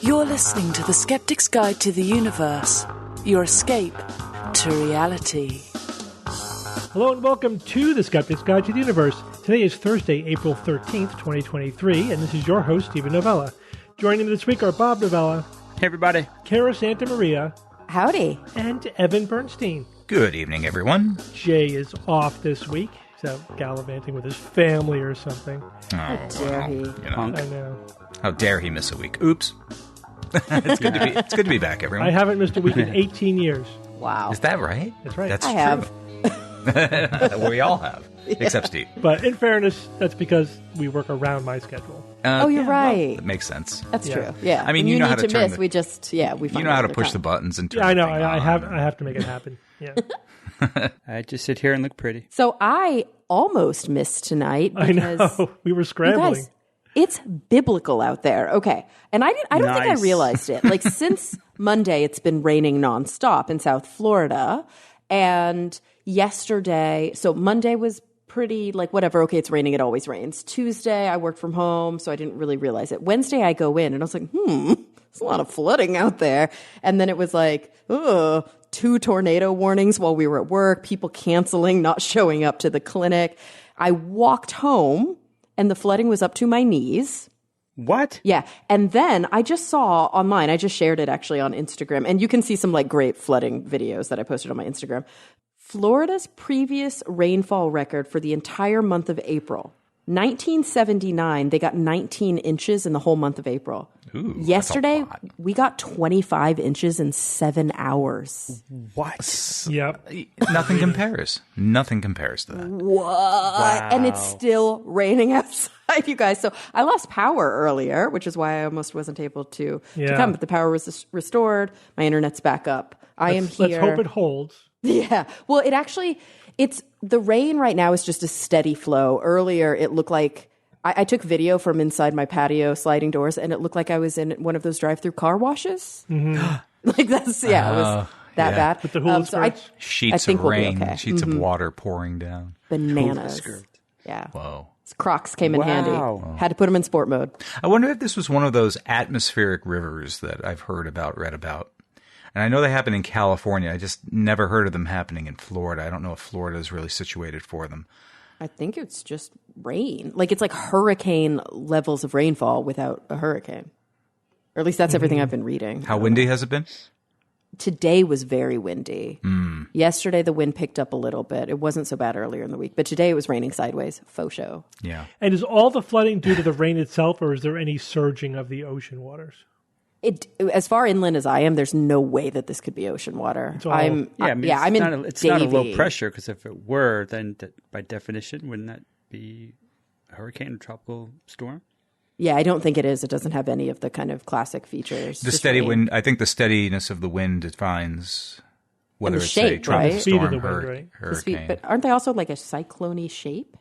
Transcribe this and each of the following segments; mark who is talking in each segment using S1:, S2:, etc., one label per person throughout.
S1: You're listening to the Skeptics Guide to the Universe, your escape to reality.
S2: Hello and welcome to the Skeptics Guide to the Universe. Today is Thursday, April 13th, 2023, and this is your host, Stephen Novella. Joining me this week are Bob Novella.
S3: Hey, everybody.
S2: Kara Santa Maria.
S4: Howdy.
S2: And Evan Bernstein.
S5: Good evening, everyone.
S2: Jay is off this week. He's out gallivanting with his family or something.
S4: How dare he?
S2: I know.
S5: How dare he miss a week? Oops. It's good to be back, everyone.
S2: I haven't missed a week in 18 years.
S4: Wow.
S5: Is that right?
S2: That's right.
S5: That's
S4: I
S5: true.
S4: have.
S5: We all have, except Steve.
S2: But in fairness, that's because we work around my schedule.
S4: You're right.
S5: Well, that makes sense.
S4: That's
S2: Yeah.
S4: true. Yeah.
S5: I mean,
S4: When
S5: you know
S4: need
S5: how to turn
S4: miss.
S5: the-
S4: We just, we find
S5: You know how to
S4: other
S5: push
S4: time.
S5: the buttons and turn
S2: Yeah, I know.
S5: the thing
S2: I
S5: on.
S2: have to make it happen. Yeah.
S3: I just sit here and look pretty.
S4: So I almost missed tonight
S2: I
S4: because
S2: know. We were
S4: you
S2: scrambling.
S4: guys, it's biblical out there. Okay. And I don't think I
S3: Nice.
S4: realized it. Like since Monday, it's been raining nonstop in South Florida. And yesterday, so Monday was pretty like whatever. Okay, it's raining. It always rains. Tuesday, I worked from home, so I didn't really realize it. Wednesday, I go in and I was like, there's a lot of flooding out there. And then it was like, 2 tornado warnings while we were at work, people canceling, not showing up to the clinic. I walked home and the flooding was up to my knees.
S3: What?
S4: Yeah. And then I just saw online, I just shared it actually on Instagram, and you can see some like great flooding videos that I posted on my Instagram. Florida's previous rainfall record for the entire month of April, 1979, they got 19 inches in the whole month of April.
S5: Ooh,
S4: Yesterday,
S5: that's a lot.
S4: we got 25 inches in 7 hours.
S3: What?
S2: Yep.
S5: Nothing compares. Nothing compares to that.
S4: What? Wow. And it's still raining outside, you guys. So I lost power earlier, which is why I almost wasn't able to come. But the power was restored. My internet's back up. I am here.
S2: Let's hope it holds.
S4: Yeah. Well, it's the rain right now is just a steady flow. Earlier, it looked like I took video from inside my patio sliding doors, and it looked like I was in one of those drive-through car washes. Mm-hmm. Like that's, it was that bad.
S2: With the hula
S4: So
S2: skirts?
S5: Sheets
S4: think
S5: of
S4: we'll be
S5: rain,
S4: okay.
S5: sheets of water pouring down.
S4: Bananas. Yeah.
S5: Whoa.
S4: Crocs came in handy.
S3: Wow.
S4: Had to put them in sport mode.
S5: I wonder if this was one of those atmospheric rivers that I've read about. And I know they happen in California. I just never heard of them happening in Florida. I don't know if Florida is really situated for them.
S4: I think it's just rain. Like it's like hurricane levels of rainfall without a hurricane. Or at least that's everything I've been reading.
S5: How windy has it been?
S4: Today was very windy. Yesterday, the wind picked up a little bit. It wasn't so bad earlier in the week. But today, it was raining sideways. Faux show.
S5: Yeah.
S2: And is all the flooding due to the rain itself, or is there any surging of the ocean waters?
S4: As far inland as I am, there's no way that this could be ocean water.
S2: all-
S4: I'm in
S3: It's not a low
S4: Davie.
S3: pressure, because if it were, then by definition, wouldn't that be a hurricane or tropical storm?
S4: Yeah, I don't think it is. It doesn't have any of the kind of classic features.
S5: The
S4: Just
S5: steady
S4: rain.
S5: wind, I think the steadiness of the wind defines whether
S4: the
S5: it's
S4: shape,
S5: a tropical
S4: right?
S2: The speed of
S5: storm,
S2: the wind, right?
S4: The speed-
S5: hurricane.
S4: but aren't they also like a cyclone shape?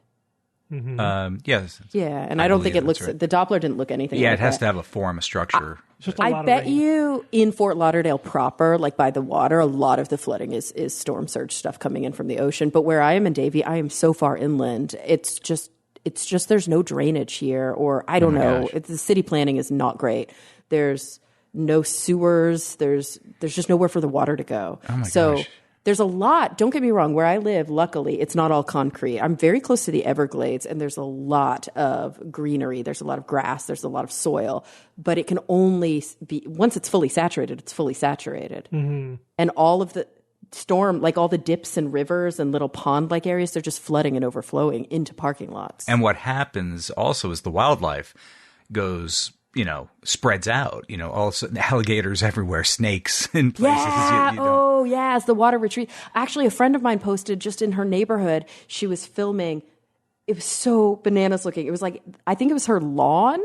S5: Yes.
S4: Yeah, and I don't think
S5: believe
S4: it looks.
S5: that's right.
S4: The Doppler didn't look anything.
S5: Yeah,
S4: like
S5: it has
S4: that.
S5: to have a form, a structure.
S2: Just a lot
S4: I
S2: of
S4: bet
S2: rain.
S4: you in Fort Lauderdale proper, like by the water, a lot of the flooding is storm surge stuff coming in from the ocean. But where I am in Davie, I am so far inland. It's just there's no drainage here, or I don't know.
S5: gosh.
S4: The city planning is not great. There's no sewers. There's just nowhere for the water to go.
S5: Oh my
S4: so
S5: gosh.
S4: there's a lot. Don't get me wrong. Where I live, luckily, it's not all concrete. I'm very close to the Everglades, and there's a lot of greenery. There's a lot of grass. There's a lot of soil. But it can only be once it's fully saturated. It's fully saturated, and all of the storm, like all the dips and rivers and little pond-like areas, they're just flooding and overflowing into parking lots.
S5: And what happens also is the wildlife goes, spreads out, also alligators everywhere, snakes in places.
S4: Yeah.
S5: you don't-
S4: Oh, yeah. As the water retreat. Actually, a friend of mine posted just in her neighborhood. She was filming. It was so bananas looking. It was like, I think it was her lawn.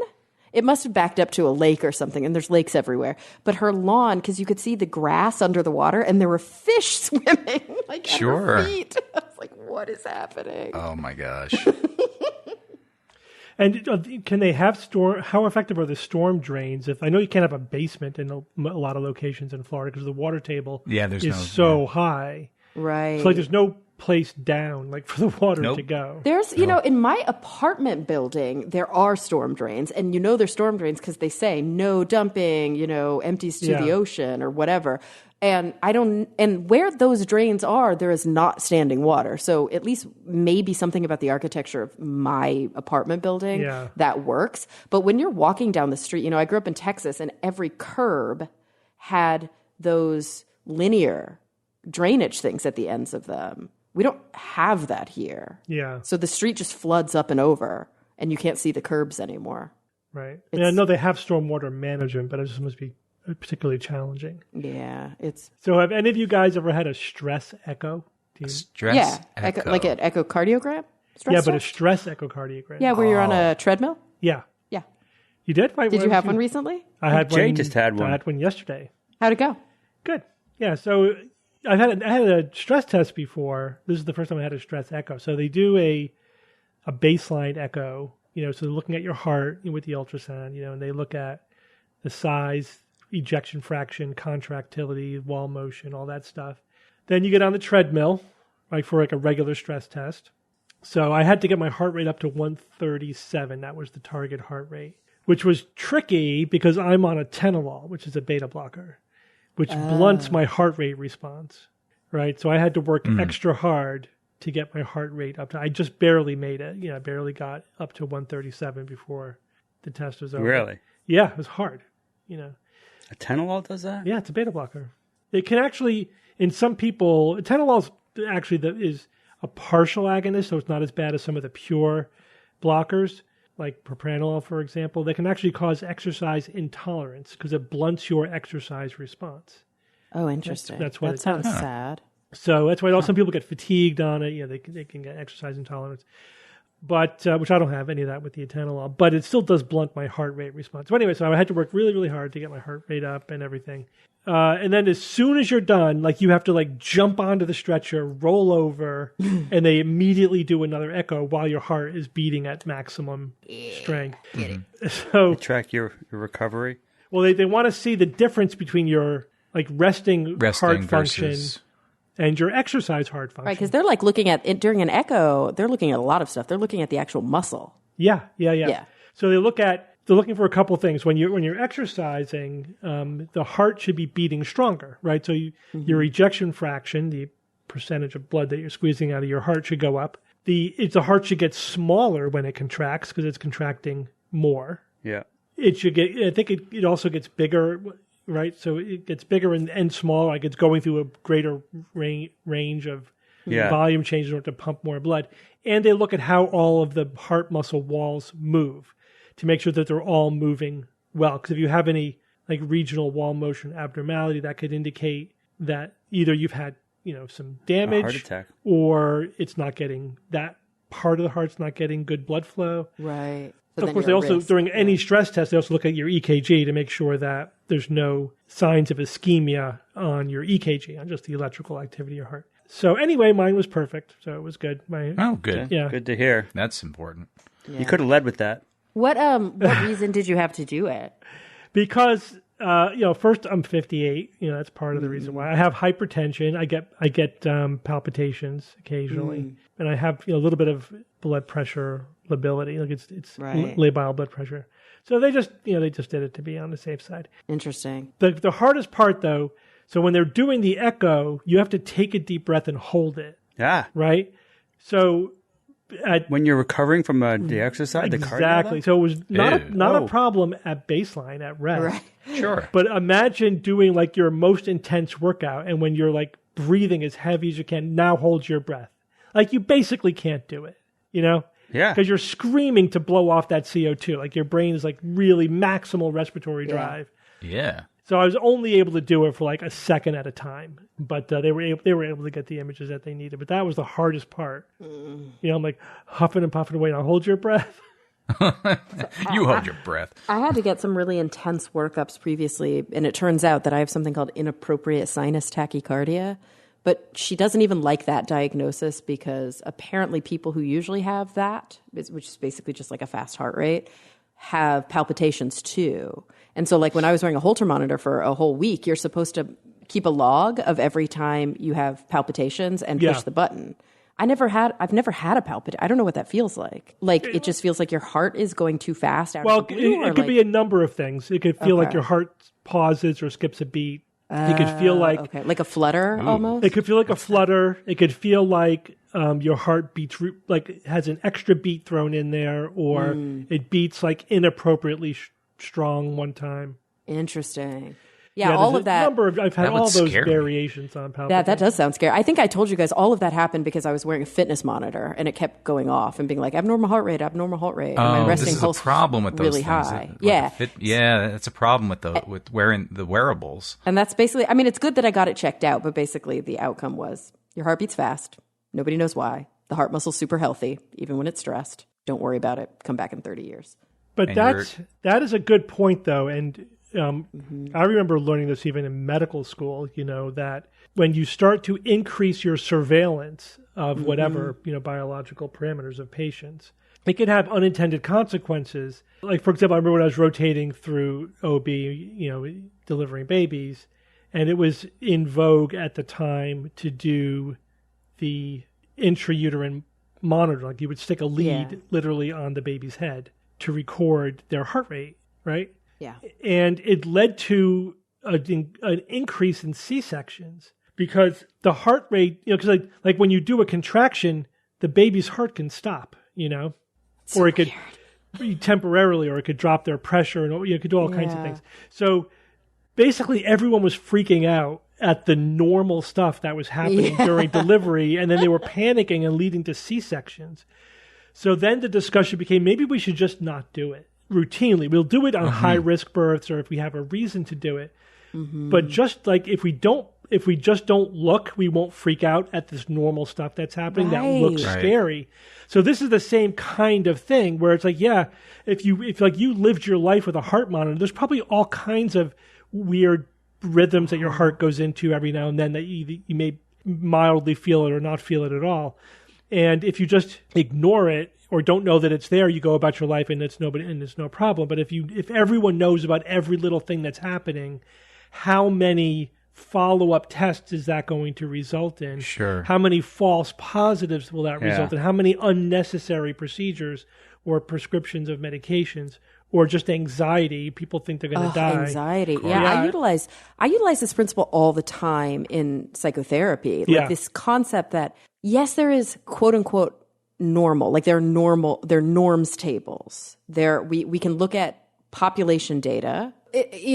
S4: It must have backed up to a lake or something, and there's lakes everywhere. But her lawn, because you could see the grass under the water, and there were fish swimming like at
S5: Sure.
S4: her feet. I was like, what is happening?
S5: Oh my gosh.
S2: And can they have storm? How effective are the storm drains? If I know you can't have a basement in a lot of locations in Florida because the water table
S5: Yeah, there's
S2: is
S5: no-
S2: so high.
S4: Right.
S2: So like, there's no place down, like for the water
S5: Nope.
S2: to go.
S4: There's, in my apartment building, there are storm drains, and they're storm drains because they say no dumping, empties to the ocean or whatever. And and where those drains are, there is not standing water. So at least maybe something about the architecture of my apartment building that works. But when you're walking down the street, I grew up in Texas, and every curb had those linear drainage things at the ends of them. We don't have that here.
S2: Yeah.
S4: So the street just floods up and over, and you can't see the curbs anymore.
S2: Right. And I know they have stormwater management, but it just must be particularly challenging.
S4: Yeah.
S2: So have any of you guys ever had a stress echo?
S5: Stress echo.
S4: Like an echocardiogram? Stress
S2: but a
S4: test?
S2: stress echocardiogram.
S4: Yeah, where you're on a treadmill?
S2: Yeah.
S4: Yeah.
S2: You did?
S4: Did you have one recently?
S2: I had
S3: Jay
S2: one.
S3: just had one.
S2: I had one yesterday.
S4: How'd it go?
S2: Good. Yeah. So I had a stress test before. This is the first time I had a stress echo. So they do a baseline echo, so they're looking at your heart with the ultrasound, and they look at the size, ejection fraction, contractility, wall motion, all that stuff. Then you get on the treadmill, right, for like a regular stress test. So I had to get my heart rate up to 137. That was the target heart rate, which was tricky because I'm on a atenolol, which is a beta blocker, which blunts my heart rate response, right? So I had to work extra hard to get my heart rate up to, I just barely made it. I barely got up to 137 before the test was over.
S3: Really?
S2: Yeah, it was hard,
S3: Atenolol does that?
S2: Yeah, it's a beta blocker. It can actually, in some people, atenolol is a partial agonist, so it's not as bad as some of the pure blockers, like propranolol, for example. They can actually cause exercise intolerance because it blunts your exercise response.
S4: Oh, interesting.
S2: That's what
S4: that
S2: it
S4: sounds
S2: does.
S4: sad.
S2: So that's why some people get fatigued on it. They can get exercise intolerance, but which I don't have any of that with the atenolol. But it still does blunt my heart rate response. So anyway, so I had to work really, really hard to get my heart rate up and everything. And then as soon as you're done, you have to jump onto the stretcher, roll over, and they immediately do another echo while your heart is beating at maximum strength. So
S3: They track your recovery.
S2: well, they want to see the difference between your resting heart function
S5: versus
S2: and your exercise heart function.
S4: Right, because they're looking at it during an echo, they're looking at a lot of stuff. They're looking at the actual muscle.
S2: Yeah.
S4: Yeah.
S2: So they're looking for a couple things. When you're exercising, the heart should be beating stronger, right? So your ejection fraction, the percentage of blood that you're squeezing out of your heart, should go up. The heart should get smaller when it contracts because it's contracting more.
S3: Yeah.
S2: It should get. I think it also gets bigger. Right, so it gets bigger and smaller, it's going through a greater range of volume changes in order to pump more blood. And they look at how all of the heart muscle walls move to make sure that they're all moving well. Because if you have any regional wall motion abnormality, that could indicate that either you've had some damage,
S3: heart attack,
S2: or it's not getting that part of the heart's not getting good blood flow.
S4: Right.
S2: Of course, they also, during any stress test, they also look at your EKG to make sure that there's no signs of ischemia on your EKG, on just the electrical activity of your heart. So anyway, mine was perfect, so it was good.
S5: Oh, good.
S2: Yeah.
S3: Good to hear.
S5: That's important.
S3: You could have led with that.
S4: What reason did you have to do it?
S2: Because first I'm 58. That's part of the reason why. I have hypertension. I get palpitations occasionally, and I have a little bit of blood pressure lability. It's labile blood pressure. So they just did it to be on the safe side.
S4: Interesting.
S2: The hardest part though, so when they're doing the echo, you have to take a deep breath and hold it.
S3: Yeah.
S2: Right. So
S3: when you're recovering from the exercise, the cardio.
S2: Exactly. So it was not
S3: Ew.
S2: a problem at baseline, at rest.
S4: Right.
S5: Sure.
S2: But imagine doing your most intense workout, and when you're breathing as heavy as you can, now hold your breath. You basically can't do it,
S3: Yeah.
S2: Because you're screaming to blow off that CO2. Your brain is really maximal respiratory drive.
S5: Yeah.
S2: So I was only able to do it for a second at a time, but they were able to get the images that they needed. But that was the hardest part. I'm huffing and puffing away. Now hold your breath.
S5: You hold your breath.
S4: I had to get some really intense workups previously, and it turns out that I have something called inappropriate sinus tachycardia. But she doesn't even like that diagnosis because apparently people who usually have that, which is basically just a fast heart rate, have palpitations too. And so when I was wearing a Holter monitor for a whole week, you're supposed to keep a log of every time you have palpitations and push the button. I've never had a palpitation. I don't know what that feels like. Like, it just feels like your heart is going too fast out of the blue,
S2: it could be a number of things. It could feel like your heart pauses or skips a beat. It could feel like
S4: like a flutter almost.
S2: It could feel like a flutter. It could feel like your heart beats like has an extra beat thrown in there, or it beats like inappropriately strong one time.
S4: Interesting. Yeah, all of that.
S2: I've had all those variations on palpitations.
S4: That does sound scary. I think I told you guys all of that happened because I was wearing a fitness monitor and it kept going off and being like abnormal heart rate. And my resting
S5: this
S4: pulse
S5: is a problem with those
S4: really
S5: things.
S4: high.
S5: That's a problem with wearing the wearables.
S4: And that's basically, I mean, it's good that I got it checked out, but basically the outcome was your heart beats fast. Nobody knows why. The heart muscle's super healthy, even when it's stressed. Don't worry about it. Come back in 30 years.
S2: But that is a good point, though, and I remember learning this even in medical school, that when you start to increase your surveillance of whatever, biological parameters of patients, it can have unintended consequences. Like, for example, I remember when I was rotating through OB, delivering babies, and it was in vogue at the time to do the intrauterine monitor. Like, you would stick a lead literally on the baby's head to record their heart rate, right?
S4: Yeah.
S2: And it led to an increase in C-sections because the heart rate, because like when you do a contraction, the baby's heart can stop,
S4: So
S2: or it could temporarily, or it could drop their pressure, and it could do all kinds of things. So basically everyone was freaking out at the normal stuff that was happening during delivery, and then they were panicking and leading to C-sections. So then the discussion became, maybe we should just not do it routinely. We'll do it on high risk births or if we have a reason to do it. But just like if we just don't look, we won't freak out at this normal stuff that's happening that looks scary. So this is the same kind of thing where it's like, if you lived your life with a heart monitor, there's probably all kinds of weird rhythms that your heart goes into every now and then that you may mildly feel it or not feel it at all. And if you just ignore it or don't know that it's there, you go about your life and it's no problem. But if everyone knows about every little thing that's happening, how many follow-up tests is that going to result in?
S5: Sure.
S2: How many false positives will that result in? How many unnecessary procedures or prescriptions of medications or just anxiety? People think they're going to die.
S4: Anxiety. Yeah. I utilize this principle all the time in psychotherapy. Like this concept that, yes, there is quote unquote normal, like they're norms tables. We can look at population data.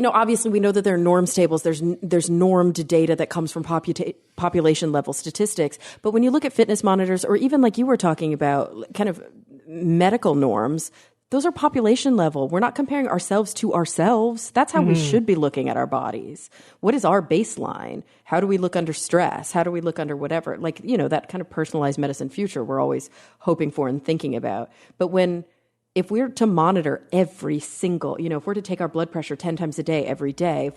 S4: Obviously we know that there are norms tables. There's normed data that comes from population level statistics. But when you look at fitness monitors, or even like you were talking about, kind of medical norms, those are population level. We're not comparing ourselves to ourselves. That's how we should be looking at our bodies. What is our baseline? How do we look under stress? How do we look under whatever? Like, that kind of personalized medicine future we're always hoping for and thinking about. But if we're to monitor every single, if we're to take our blood pressure 10 times a day, every day,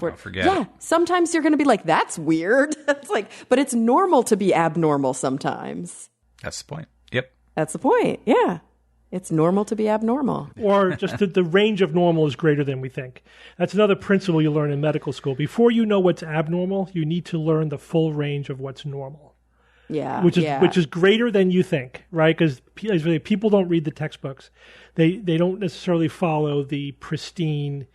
S4: sometimes you're going to be like, that's weird. It's like, but it's normal to be abnormal sometimes.
S5: That's the point. Yep.
S4: That's the point. Yeah. It's normal to be abnormal.
S2: Or just the range of normal is greater than we think. That's another principle you learn in medical school. Before you know what's abnormal, you need to learn the full range of what's normal.
S4: Yeah.
S2: Which is greater than you think, right? Because people don't read the textbooks. They don't necessarily follow the pristine,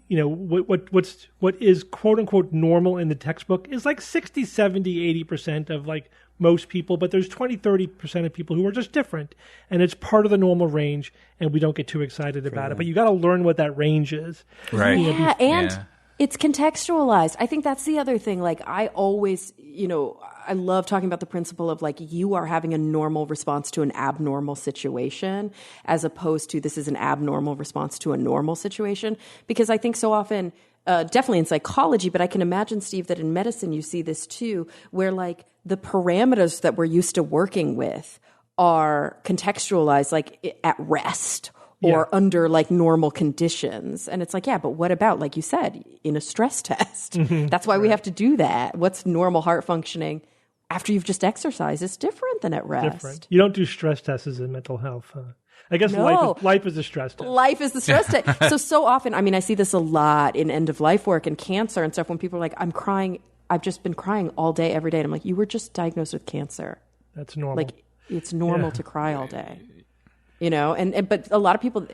S2: what is quote unquote normal in the textbook is like 60, 70, 80% of like most people, but there's 20, 30% of people who are just different, and it's part of the normal range, and we don't get too excited about it. But you got to learn what that range is.
S5: Right.
S4: It's contextualized. I think that's the other thing. Like, I always, I love talking about the principle of like, you are having a normal response to an abnormal situation, as opposed to this is an abnormal response to a normal situation. Because I think so often, definitely in psychology, but I can imagine, Steve, that in medicine you see this too, where like the parameters that we're used to working with are contextualized, like at rest or under like normal conditions. And it's like, but what about, like you said, in a stress test? That's why we have to do that. What's normal heart functioning after you've just exercised? It's different than at rest. Different.
S2: You don't do stress tests in mental health, huh? I guess life is a stress test.
S4: Life is the stress test. So often, I mean, I see this a lot in end-of-life work and cancer and stuff when people are like, I'm crying I've just been crying all day, every day. And I'm like, you were just diagnosed with cancer.
S2: That's normal.
S4: Like, it's normal to cry all day, you know? And but a lot of people,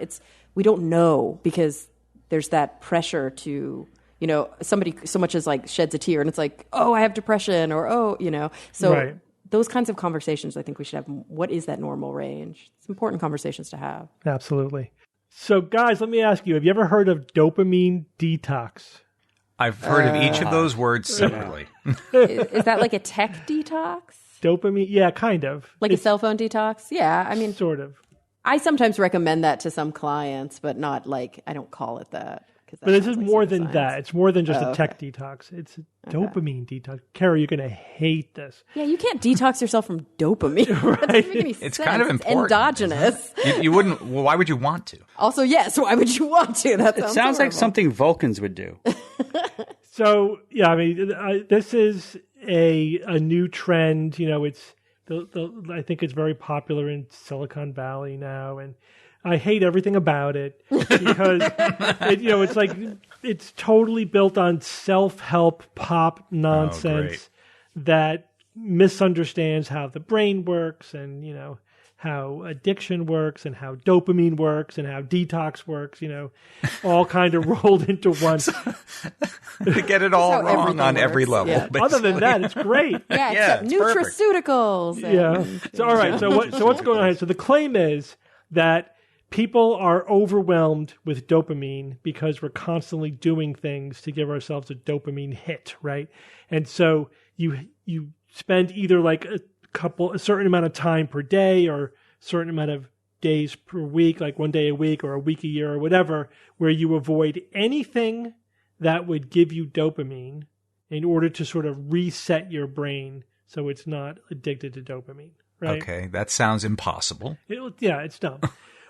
S4: we don't know because there's that pressure to, you know, somebody so much as like sheds a tear and it's like, oh, I have depression or, oh, you know, so those kinds of conversations, I think we should have. What is that normal range? It's important conversations to have.
S2: Absolutely. So guys, let me ask you, have you ever heard of dopamine detox?
S5: I've heard of each of those words separately.
S4: Is that like a tech detox?
S2: Dopamine? Yeah, kind of.
S4: Like a cell phone detox? Yeah. I mean,
S2: sort of.
S4: I sometimes recommend that to some clients, but not like, I don't call it that.
S2: But this is like more than that. It's more than just a tech detox. It's a dopamine detox. Carrie, you're going to hate this.
S4: Yeah, you can't detox yourself from dopamine. Right? That doesn't make any sense.
S5: It's kind of important.
S4: Endogenous.
S5: You wouldn't. Well, why would you want to?
S4: Also, yes. Why would you want to?
S3: It sounds like something Vulcans would do.
S2: So, yeah, I mean, this is a new trend. You know, it's I think it's very popular in Silicon Valley now, and I hate everything about it because it's like it's totally built on self-help pop nonsense that misunderstands how the brain works and, you know, how addiction works and how dopamine works and how detox works, you know, all kind of rolled into one.
S5: To get it all wrong on every level.
S2: Yeah. Other than that, it's great.
S4: Yeah, nutraceuticals.
S2: So, all right. So what's going on here? So the claim is that people are overwhelmed with dopamine because we're constantly doing things to give ourselves a dopamine hit, right? And so you spend either like a certain amount of time per day or a certain amount of days per week, like 1 day a week or a week a year or whatever, where you avoid anything that would give you dopamine in order to sort of reset your brain so it's not addicted to dopamine, right?
S5: Okay, that sounds impossible.
S2: It's dumb.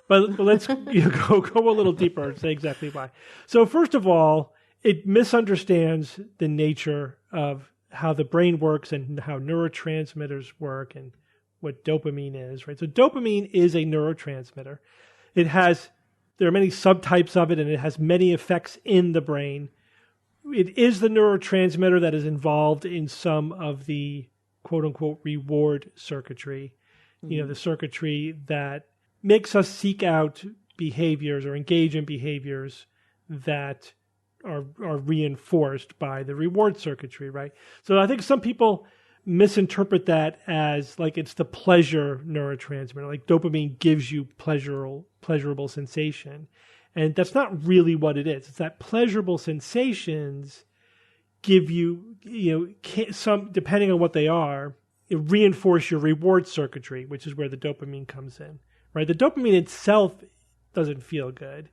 S2: But let's go a little deeper and say exactly why. So first of all, it misunderstands the nature of how the brain works and how neurotransmitters work and what dopamine is, right? So dopamine is a neurotransmitter. There are many subtypes of it, and it has many effects in the brain. It is the neurotransmitter that is involved in some of the quote-unquote reward circuitry, you know, the circuitry that makes us seek out behaviors or engage in behaviors that are reinforced by the reward circuitry, right? So I think some people misinterpret that as like it's the pleasure neurotransmitter, like dopamine gives you pleasurable sensation. And that's not really what it is. It's that pleasurable sensations give you, some, depending on what they are, reinforce your reward circuitry, which is where the dopamine comes in. Right, the dopamine itself doesn't feel good.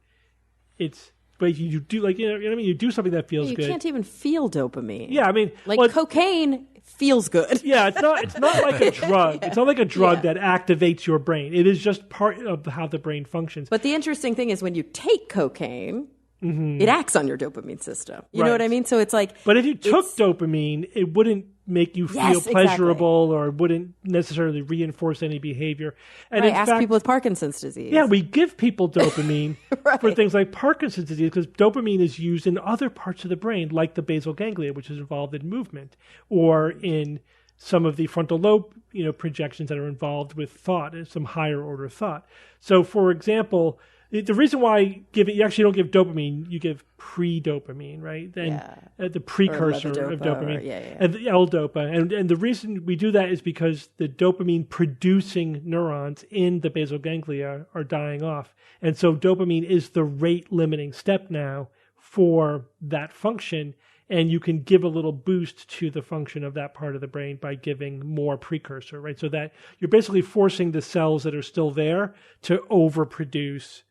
S2: But you do what I mean. You do something that feels good.
S4: You can't even feel dopamine.
S2: Yeah, I mean,
S4: cocaine feels good.
S2: Yeah, it's not like a drug. It's not like a drug that activates your brain. It is just part of how the brain functions.
S4: But the interesting thing is when you take cocaine, it acts on your dopamine system. You know what I mean? So it's like.
S2: But if you took dopamine, it wouldn't make you feel pleasurable or wouldn't necessarily reinforce any behavior. And
S4: ask people with Parkinson's disease.
S2: Yeah, we give people dopamine for things like Parkinson's disease because dopamine is used in other parts of the brain, like the basal ganglia, which is involved in movement, or in some of the frontal lobe, projections that are involved with thought, some higher order thought. So, for example, the reason why you actually don't give dopamine, you give pre-dopamine, right? And the precursor of dopamine, and the L-dopa. And the reason we do that is because the dopamine-producing neurons in the basal ganglia are dying off. And so dopamine is the rate-limiting step now for that function, and you can give a little boost to the function of that part of the brain by giving more precursor, right? So that you're basically forcing the cells that are still there to overproduce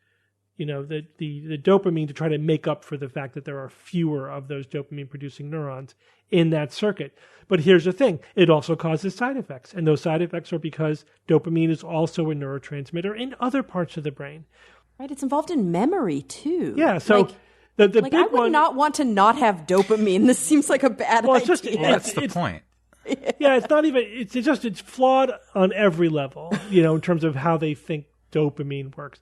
S2: the dopamine to try to make up for the fact that there are fewer of those dopamine-producing neurons in that circuit. But here's the thing. It also causes side effects. And those side effects are because dopamine is also a neurotransmitter in other parts of the brain.
S4: Right. It's involved in memory, too.
S2: Yeah. So the big one...
S4: I would not want to not have dopamine. This seems like a bad idea.
S5: That's the point.
S2: Yeah, it's not even... It's flawed on every level, in terms of how they think dopamine works.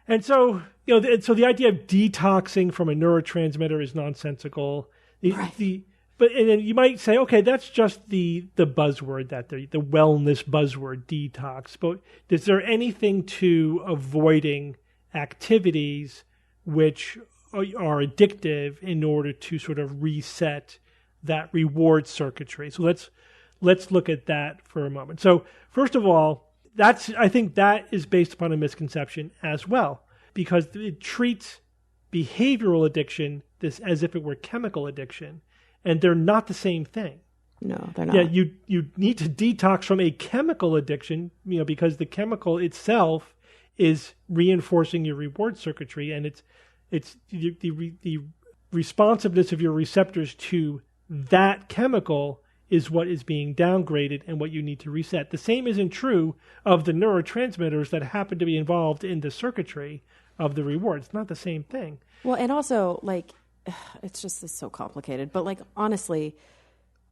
S2: And so, so the idea of detoxing from a neurotransmitter is nonsensical. But and then you might say, okay, that's just the buzzword, that the wellness buzzword, detox. But is there anything to avoiding activities which are addictive in order to sort of reset that reward circuitry? So let's look at that for a moment. So first of all, I think that is based upon a misconception as well, because it treats behavioral addiction as if it were chemical addiction, and they're not the same thing.
S4: No, they're not.
S2: Yeah, you need to detox from a chemical addiction, because the chemical itself is reinforcing your reward circuitry, and it's the responsiveness of your receptors to that chemical is what is being downgraded and what you need to reset. The same isn't true of the neurotransmitters that happen to be involved in the circuitry of the reward. It's not the same thing.
S4: Well, and also, it's so complicated. But, honestly,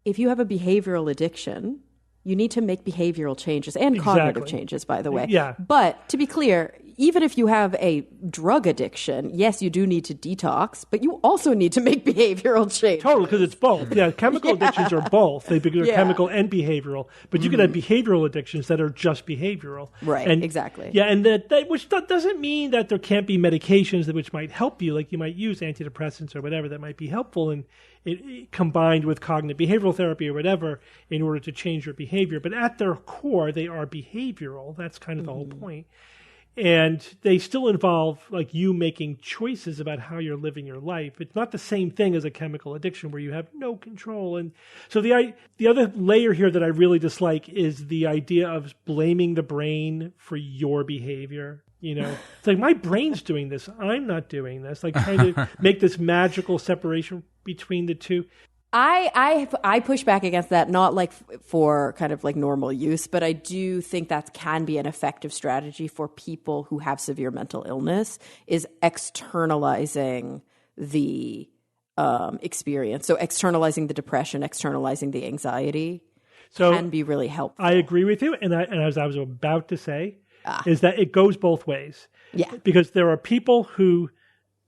S4: if you have a behavioral addiction, you need to make behavioral changes and cognitive changes, by the way.
S2: Yeah.
S4: But to be clear, even if you have a drug addiction, yes, you do need to detox, but you also need to make behavioral change.
S2: Totally, because it's both. Yeah, chemical addictions are both. They're chemical and behavioral. But you can have behavioral addictions that are just behavioral.
S4: Right,
S2: and,
S4: exactly.
S2: Yeah, and which doesn't mean that there can't be medications which might help you, like you might use antidepressants or whatever that might be helpful, and combined with cognitive behavioral therapy or whatever in order to change your behavior. But at their core, they are behavioral. That's kind of the whole point. And they still involve you making choices about how you're living your life. It's not the same thing as a chemical addiction where you have no control. And so the other layer here that I really dislike is the idea of blaming the brain for your behavior. It's like, my brain's doing this, I'm not doing this. Trying to make this magical separation between the two.
S4: I push back against that, not for kind of normal use, but I do think that can be an effective strategy for people who have severe mental illness, is externalizing the experience. So externalizing the depression, externalizing the anxiety can be really helpful.
S2: I agree with you. And as I was about to say, is that it goes both ways.
S4: Yeah.
S2: Because there are people who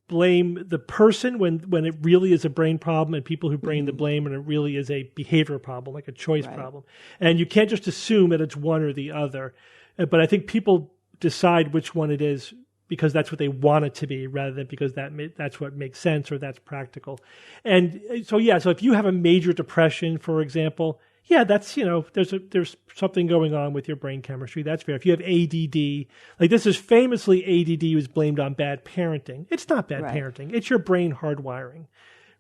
S2: blame the person when it really is a brain problem, and people who blame the blame when it really is a behavior problem, like a choice problem. And you can't just assume that it's one or the other. But I think people decide which one it is because that's what they want it to be, rather than because that's what makes sense or that's practical. And so if you have a major depression, for example, that's, there's something going on with your brain chemistry. That's fair. If you have ADD, this is famously ADD was blamed on bad parenting. It's not bad parenting. It's your brain hardwiring,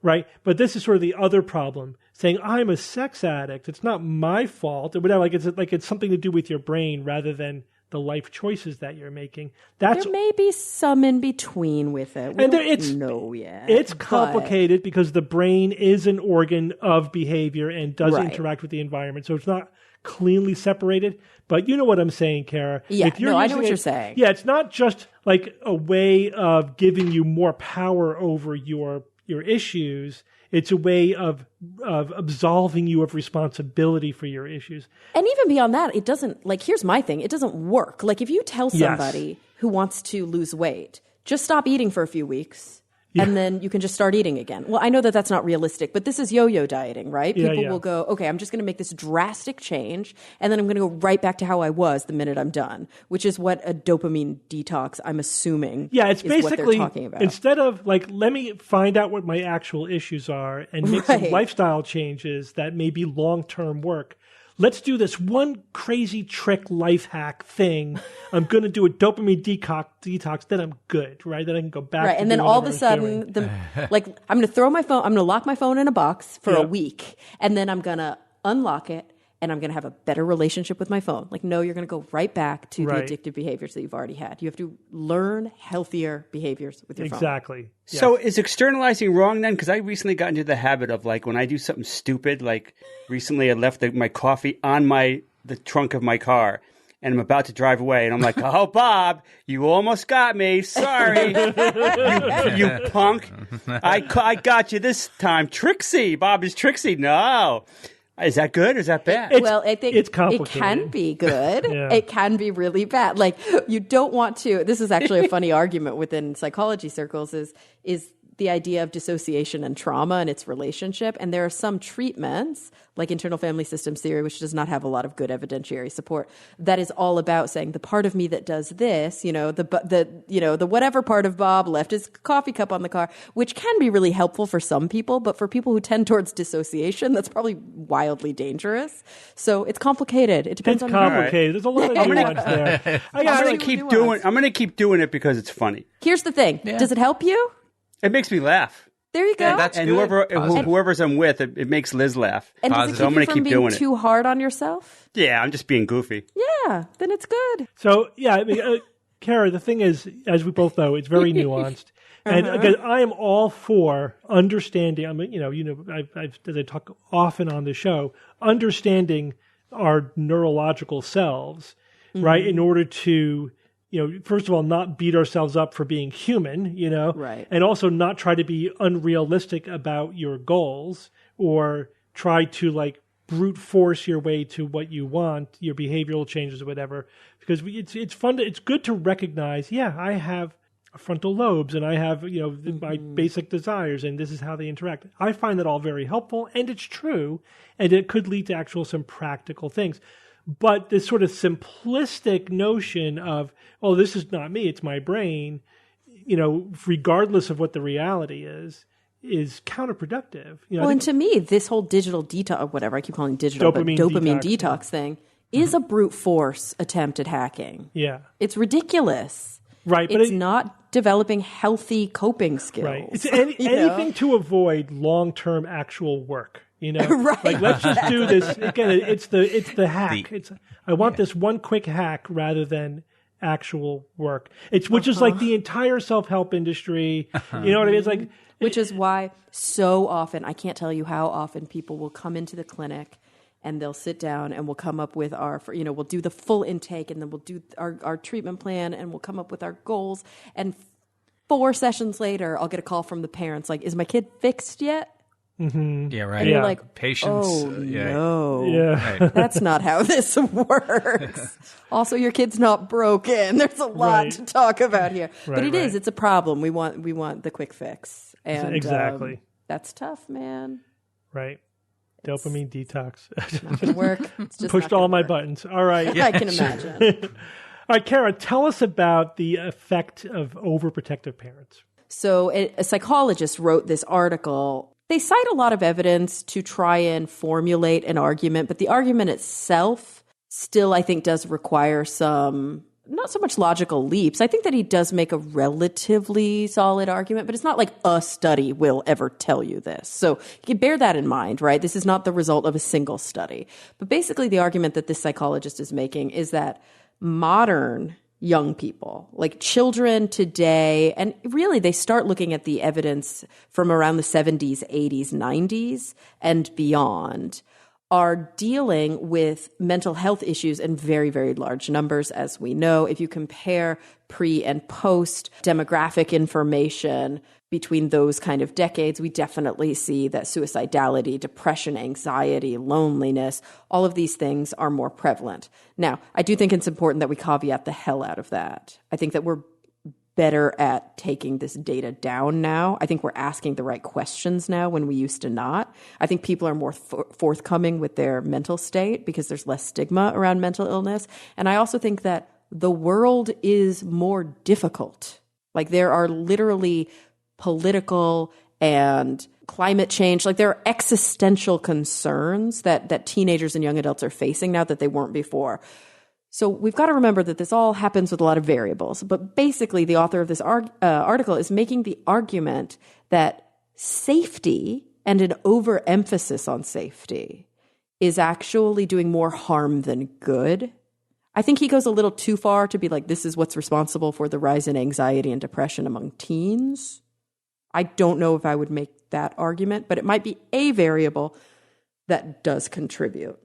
S2: right? But this is sort of the other problem, saying I'm a sex addict. It's not my fault or whatever. It's something to do with your brain rather than the life choices that you're making. There
S4: may be some in between with it. We don't know yet.
S2: It's complicated because the brain is an organ of behavior and does interact with the environment. So it's not cleanly separated. But you know what I'm saying, Kara.
S4: Yeah, I know what you're saying.
S2: Yeah, it's not just a way of giving you more power over your issues. It's a way of absolving you of responsibility for your issues.
S4: And even beyond that, it doesn't, here's my thing, it doesn't work. If you tell somebody who wants to lose weight, just stop eating for a few weeks, and then you can just start eating again. Well, I know that that's not realistic, but this is yo-yo dieting, right? People will go, okay, I'm just going to make this drastic change, and then I'm going to go right back to how I was the minute I'm done, which is what a dopamine detox, I'm assuming,
S2: it's basically
S4: what they're talking about.
S2: Instead of let me find out what my actual issues are and make some lifestyle changes that may be long-term work. Let's do this one crazy trick life hack thing. I'm going to do a dopamine detox, then I'm good, right? Then I can go back.
S4: Right, and then all of a sudden, I'm going to throw my phone, I'm going to lock my phone in a box for a week, and then I'm going to unlock it, and I'm going to have a better relationship with my phone. No, you're going to go right back to the addictive behaviors that you've already had. You have to learn healthier behaviors with your phone.
S2: Exactly. Yes.
S3: So is externalizing wrong then? Because I recently got into the habit of when I do something stupid, recently I left my coffee on the trunk of my car, and I'm about to drive away, and I'm like, oh, Bob, you almost got me. Sorry. you punk. I got you this time. Trixie. Bob is Trixie. No. Is that good or is that bad?
S4: I think
S2: it's complicated.
S4: It can be good. It can be really bad. You don't want to. This is actually a funny argument within psychology circles. Is the idea of dissociation and trauma and its relationship. And there are some treatments, like internal family systems theory, which does not have a lot of good evidentiary support, that is all about saying the part of me that does this, the whatever part of Bob left his coffee cup on the car, which can be really helpful for some people, but for people who tend towards dissociation, that's probably wildly dangerous. So it's complicated. It depends on
S2: complicated. There's a lot of nuance there.
S3: I'm going to keep doing it because it's funny.
S4: Here's the thing. Yeah. Does it help you?
S3: It makes me laugh.
S4: There you go.
S5: Yeah, that's
S3: and
S5: good.
S3: whoever's I'm with, it makes Liz laugh.
S4: And does it keep you from being too hard on yourself?
S3: Yeah, I'm just being goofy.
S4: Yeah, then it's good.
S2: So, yeah, I mean, Kara, the thing is, as we both know, it's very nuanced. And again, I am all for understanding. I mean, as I talk often on the show, understanding our neurological selves, right, in order to, first of all, not beat ourselves up for being human,
S4: right,
S2: and also not try to be unrealistic about your goals or try to brute force your way to what you want, your behavioral changes or whatever. Because it's fun. It's good to recognize, I have frontal lobes and I have, my basic desires and this is how they interact. I find that all very helpful and it's true. And it could lead to some practical things. But this sort of simplistic notion of, oh, this is not me, it's my brain, regardless of what the reality is counterproductive.
S4: And to me, this whole digital detox, whatever I keep calling digital, dopamine detox thing is a brute force attempt at hacking.
S2: Yeah.
S4: It's ridiculous.
S2: Right.
S4: It's not developing healthy coping skills.
S2: Right. It's anything to avoid long-term actual work.
S4: Right.
S2: Let's just do this. Again, it's the hack. I want this one quick hack rather than actual work. Which is like the entire self-help industry. You know what I mean? It's like,
S4: which is why so often, I can't tell you how often people will come into the clinic and they'll sit down and we'll come up with we'll do the full intake and then we'll do our treatment plan and we'll come up with our goals. And 4 sessions later, I'll get a call from the parents like, is my kid fixed yet?
S5: Mm-hmm. Yeah, right.
S4: And you're like,
S5: patience.
S4: Oh, no.
S2: Yeah.
S4: Right. That's not how this works. Also, your kid's not broken. There's a lot to talk about here.
S2: Right,
S4: but it's a problem. We want the quick fix. And
S2: exactly.
S4: That's tough, man.
S2: Right. Dopamine detox.
S4: Not going to work. It's just
S2: pushed all my buttons. All right.
S4: I can imagine.
S2: All right, Kara, tell us about the effect of overprotective parents.
S4: So a psychologist wrote this article. They cite a lot of evidence to try and formulate an argument, but the argument itself still, I think, does require some, not so much logical leaps. I think that he does make a relatively solid argument, but it's not like a study will ever tell you this. So you can bear that in mind, right? This is not the result of a single study. But basically the argument that this psychologist is making is that modern young people, like children today, and really they start looking at the evidence from around the 70s, 80s, 90s, and beyond, are dealing with mental health issues in very, very large numbers, as we know. If you compare pre and post demographic information between those kind of decades, we definitely see that suicidality, depression, anxiety, loneliness, all of these things are more prevalent. Now, I do think it's important that we caveat the hell out of that. I think that we're better at taking this data down now. I think we're asking the right questions now when we used to not. I think people are more forthcoming with their mental state because there's less stigma around mental illness. And I also think that the world is more difficult. Like there are literally political and climate change, like there are existential concerns that teenagers and young adults are facing now that they weren't before. So we've got to remember that this all happens with a lot of variables. But basically, the author of this article is making the argument that safety and an overemphasis on safety is actually doing more harm than good. I think he goes a little too far to be like, this is what's responsible for the rise in anxiety and depression among teens. I don't know if I would make that argument, but it might be a variable that does contribute.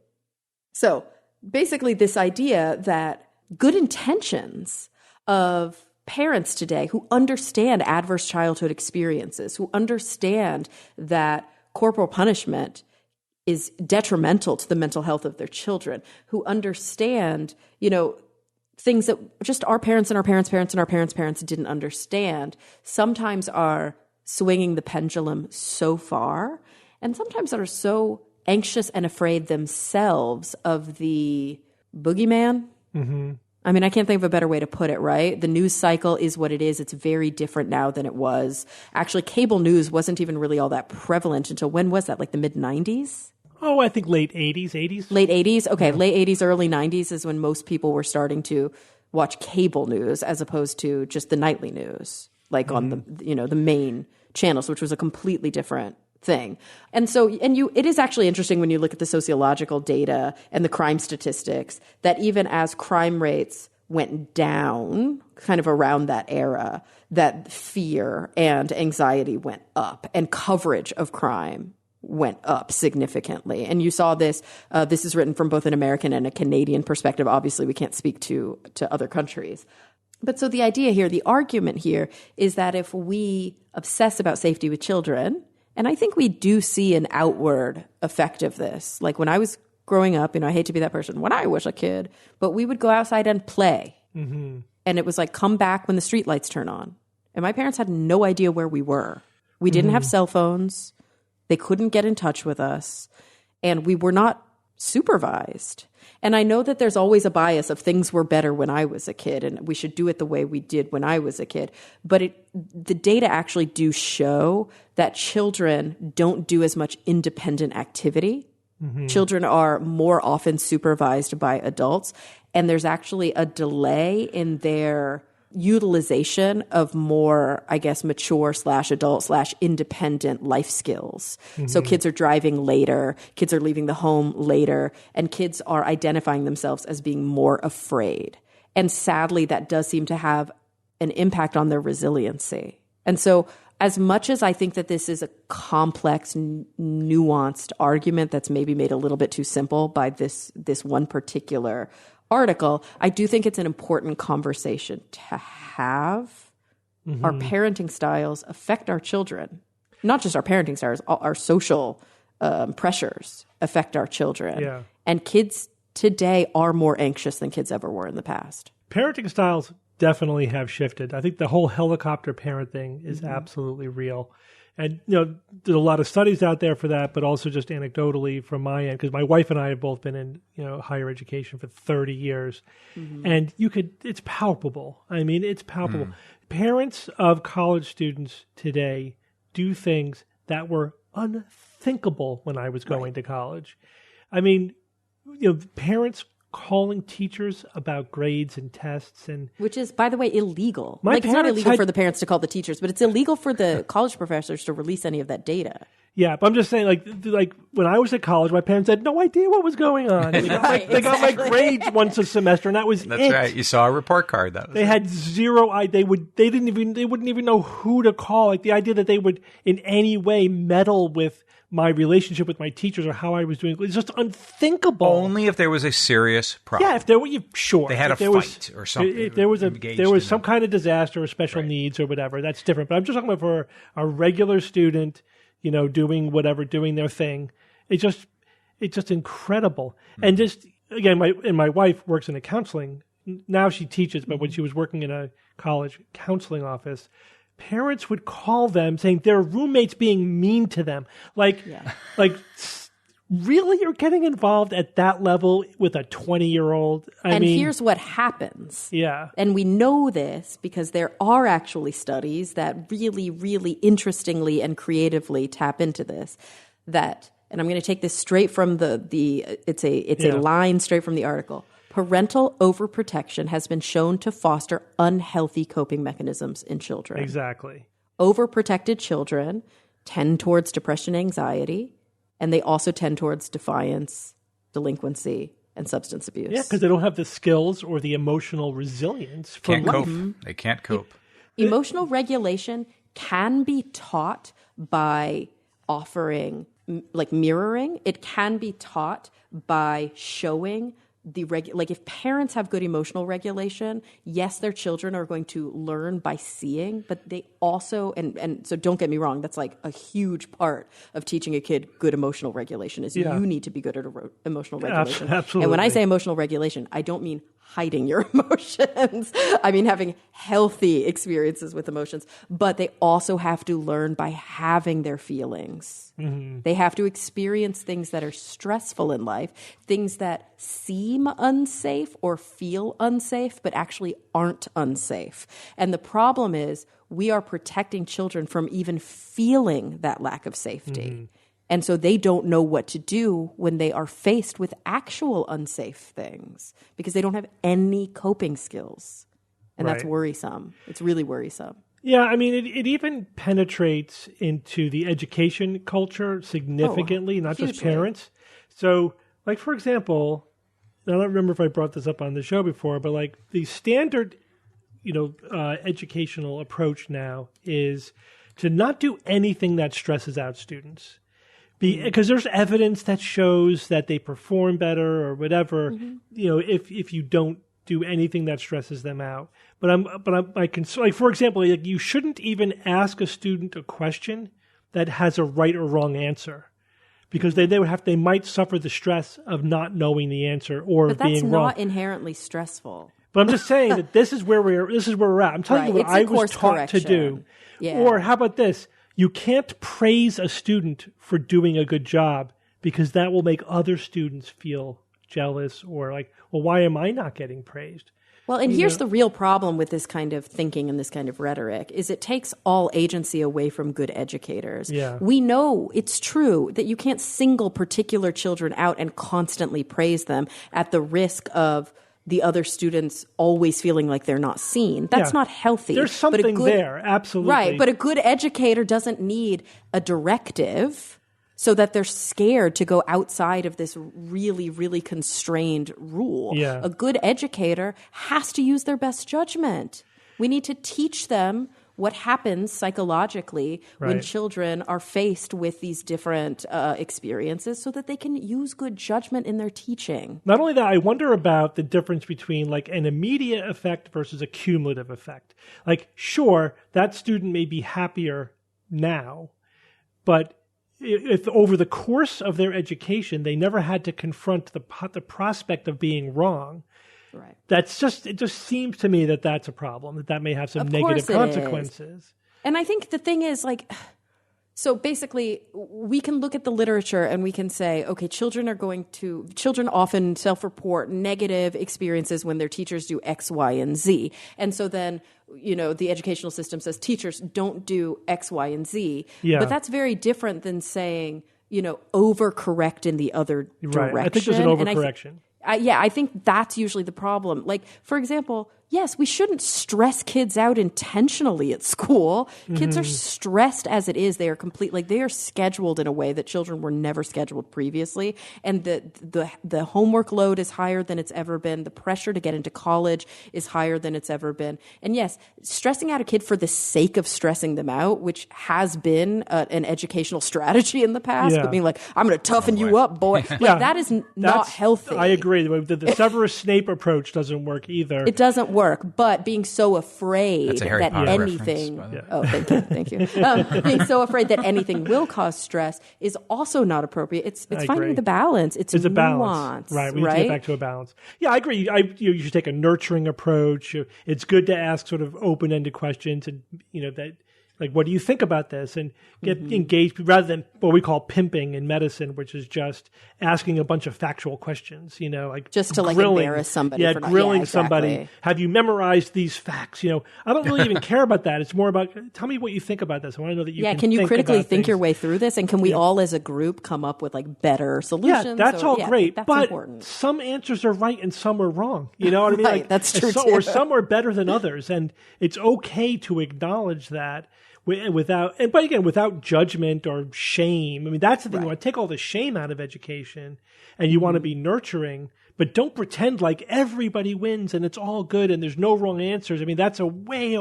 S4: So basically this idea that good intentions of parents today who understand adverse childhood experiences, who understand that corporal punishment is detrimental to the mental health of their children, who understand, things that just our parents and our parents' parents and our parents' parents didn't understand, sometimes are swinging the pendulum so far, and sometimes that are so anxious and afraid themselves of the boogeyman. Mm-hmm. I mean, I can't think of a better way to put it, right? The news cycle is what it is. It's very different now than it was. Actually, cable news wasn't even really all that prevalent until when was that? Like the mid-90s?
S2: Oh, I think late 80s.
S4: Late 80s? Okay, yeah. Late 80s, early 90s is when most people were starting to watch cable news as opposed to just the nightly news, like on the main channels, which was a completely different thing. And so, it is actually interesting when you look at the sociological data and the crime statistics that even as crime rates went down kind of around that era, that fear and anxiety went up and coverage of crime went up significantly. And you saw this, this is written from both an American and a Canadian perspective. Obviously, we can't speak to other countries. But so the idea here, the argument here is that if we obsess about safety with children, and I think we do see an outward effect of this. Like when I was growing up, I hate to be that person when I was a kid, but we would go outside and play. Mm-hmm. And it was like, come back when the streetlights turn on. And my parents had no idea where we were. We didn't have cell phones. They couldn't get in touch with us. And we were not supervised. And I know that there's always a bias of things were better when I was a kid and we should do it the way we did when I was a kid. But the data actually do show that children don't do as much independent activity. Mm-hmm. Children are more often supervised by adults. And there's actually a delay in their utilization of more, I guess, mature /adult /independent life skills. Mm-hmm. So kids are driving later, kids are leaving the home later, and kids are identifying themselves as being more afraid. And sadly, that does seem to have an impact on their resiliency. And so as much as I think that this is a complex, nuanced argument that's maybe made a little bit too simple by this one particular article, I do think it's an important conversation to have. Mm-hmm. Our parenting styles affect our children. Not just our parenting styles, our social pressures affect our children. Yeah. And kids today are more anxious than kids ever were in the past.
S2: Parenting styles definitely have shifted. I think the whole helicopter parent thing is absolutely real. And, there's a lot of studies out there for that, but also just anecdotally from my end, because my wife and I have both been in, higher education for 30 years. Mm-hmm. And it's palpable. I mean, it's palpable. Parents of college students today do things that were unthinkable when I was going to college. I mean, parents calling teachers about grades and tests, and
S4: which is, by the way, illegal. It's not illegal for the parents to call the teachers, but it's illegal for the college professors to release any of that data.
S2: Yeah, but I'm just saying, like when I was at college, my parents had no idea what was going on. They got my grades once a semester, and that was
S5: That's right. You saw a report card.
S2: They had zero. They wouldn't even know who to call. Like the idea that they would in any way meddle with my relationship with my teachers or how I was doing, it's just unthinkable.
S5: Only if there was a serious problem.
S2: Yeah, if there were, sure.
S5: They had a fight or something.
S2: If there was some kind of disaster or special needs or whatever, that's different. But I'm just talking about for a regular student, doing their thing. It's just incredible. Mm-hmm. And just, again, my wife works in a counseling. Now she teaches, but when she was working in a college counseling office, parents would call them saying their roommates being mean to them. Really, you're getting involved at that level with a 20-year-old? I mean,
S4: here's what happens.
S2: Yeah.
S4: And we know this because there are actually studies that really, really interestingly and creatively tap into this. And I'm going to take this straight from it's a line straight from the article. Parental overprotection has been shown to foster unhealthy coping mechanisms in children.
S2: Exactly.
S4: Overprotected children tend towards depression, anxiety, and they also tend towards defiance, delinquency, and substance abuse.
S2: Yeah, because they don't have the skills or the emotional resilience.
S5: They can't cope.
S4: Emotional regulation can be taught by offering, mirroring. It can be taught by showing if parents have good emotional regulation, yes, their children are going to learn by seeing, but they also, and so don't get me wrong, that's like a huge part of teaching a kid good emotional regulation is you need to be good at emotional regulation.
S2: Absolutely.
S4: And when I say emotional regulation, I don't mean hiding your emotions. I mean, having healthy experiences with emotions, but they also have to learn by having their feelings. Mm-hmm. They have to experience things that are stressful in life, things that seem unsafe or feel unsafe, but actually aren't unsafe. And the problem is we are protecting children from even feeling that lack of safety. Mm-hmm. And so they don't know what to do when they are faced with actual unsafe things because they don't have any coping skills. And that's worrisome. It's really worrisome.
S2: Yeah, I mean, it even penetrates into the education culture significantly, not
S4: hugely.
S2: just parents. So, like, for example, I don't remember if I brought this up on the show before, but like the standard, educational approach now is to not do anything that stresses out students. Because there's evidence that shows that they perform better or whatever, if you don't do anything that stresses them out. Like, for example, like, you shouldn't even ask a student a question that has a right or wrong answer, because they might suffer the stress of not knowing the answer or
S4: but
S2: being wrong.
S4: That's not inherently stressful.
S2: But I'm just saying that this is where we're at. I'm telling you what I was taught to do.
S4: Yeah.
S2: Or how about this? You can't praise a student for doing a good job because that will make other students feel jealous or like, well, why am I not getting praised?
S4: Well, and here's the real problem with this kind of thinking and this kind of rhetoric is it takes all agency away from good educators.
S2: Yeah.
S4: We know it's true that you can't single particular children out and constantly praise them at the risk of the other students always feeling like they're not seen. That's not healthy.
S2: There's something there, absolutely.
S4: Right, but a good educator doesn't need a directive so that they're scared to go outside of this really, really constrained rule.
S2: Yeah.
S4: A good educator has to use their best judgment. We need to teach them what happens psychologically when children are faced with these different experiences so that they can use good judgment in their teaching.
S2: Not only that, I wonder about the difference between like an immediate effect versus a cumulative effect. Like, sure, that student may be happier now, but if over the course of their education, they never had to confront the prospect of being wrong,
S4: right.
S2: It just seems to me that that's a problem, that may have some negative consequences.
S4: And I think the thing is, like, so basically we can look at the literature and we can say, okay, children often self-report negative experiences when their teachers do X, Y, and Z. And so then, the educational system says teachers don't do X, Y, and Z.
S2: Yeah.
S4: But that's very different than saying, overcorrect in the other direction.
S2: Right. I think there's an overcorrection.
S4: I think that's usually the problem. Like, for example, yes, we shouldn't stress kids out intentionally at school. Kids are stressed as it is. They are scheduled in a way that children were never scheduled previously. And the homework load is higher than it's ever been. The pressure to get into college is higher than it's ever been. And yes, stressing out a kid for the sake of stressing them out, which has been an educational strategy in the past, but being like, I'm going to toughen you up, boy. That is not healthy.
S2: I agree. The Severus Snape approach doesn't work either.
S4: It doesn't work, but being so afraid
S5: that
S4: anything thank you being so afraid that anything will cause stress is also not appropriate. It's finding the balance. It's
S2: a
S4: nuance,
S2: balance, right? We need to get back to a balance. Yeah, I agree. You should take a nurturing approach. It's good to ask sort of open-ended questions, and that. Like, what do you think about this? And get engaged rather than what we call pimping in medicine, which is just asking a bunch of factual questions, like
S4: just to
S2: grilling,
S4: embarrass somebody.
S2: Grilling somebody. Have you memorized these facts? I don't really even care about that. It's more about, tell me what you think about this. I want to know that you
S4: can you critically think your
S2: things.
S4: way through this? And can we all as a group come up with like better solutions?
S2: Yeah, that's all great.
S4: That's
S2: but
S4: important.
S2: Some answers are right and some are wrong. You know what I mean?
S4: Right, that's true too.
S2: Or some are better than others. And it's okay to acknowledge that. Without judgment or shame. I mean, that's the thing. You want to take all the shame out of education, and you want to be nurturing, but don't pretend like everybody wins and it's all good and there's no wrong answers. I mean, that's a way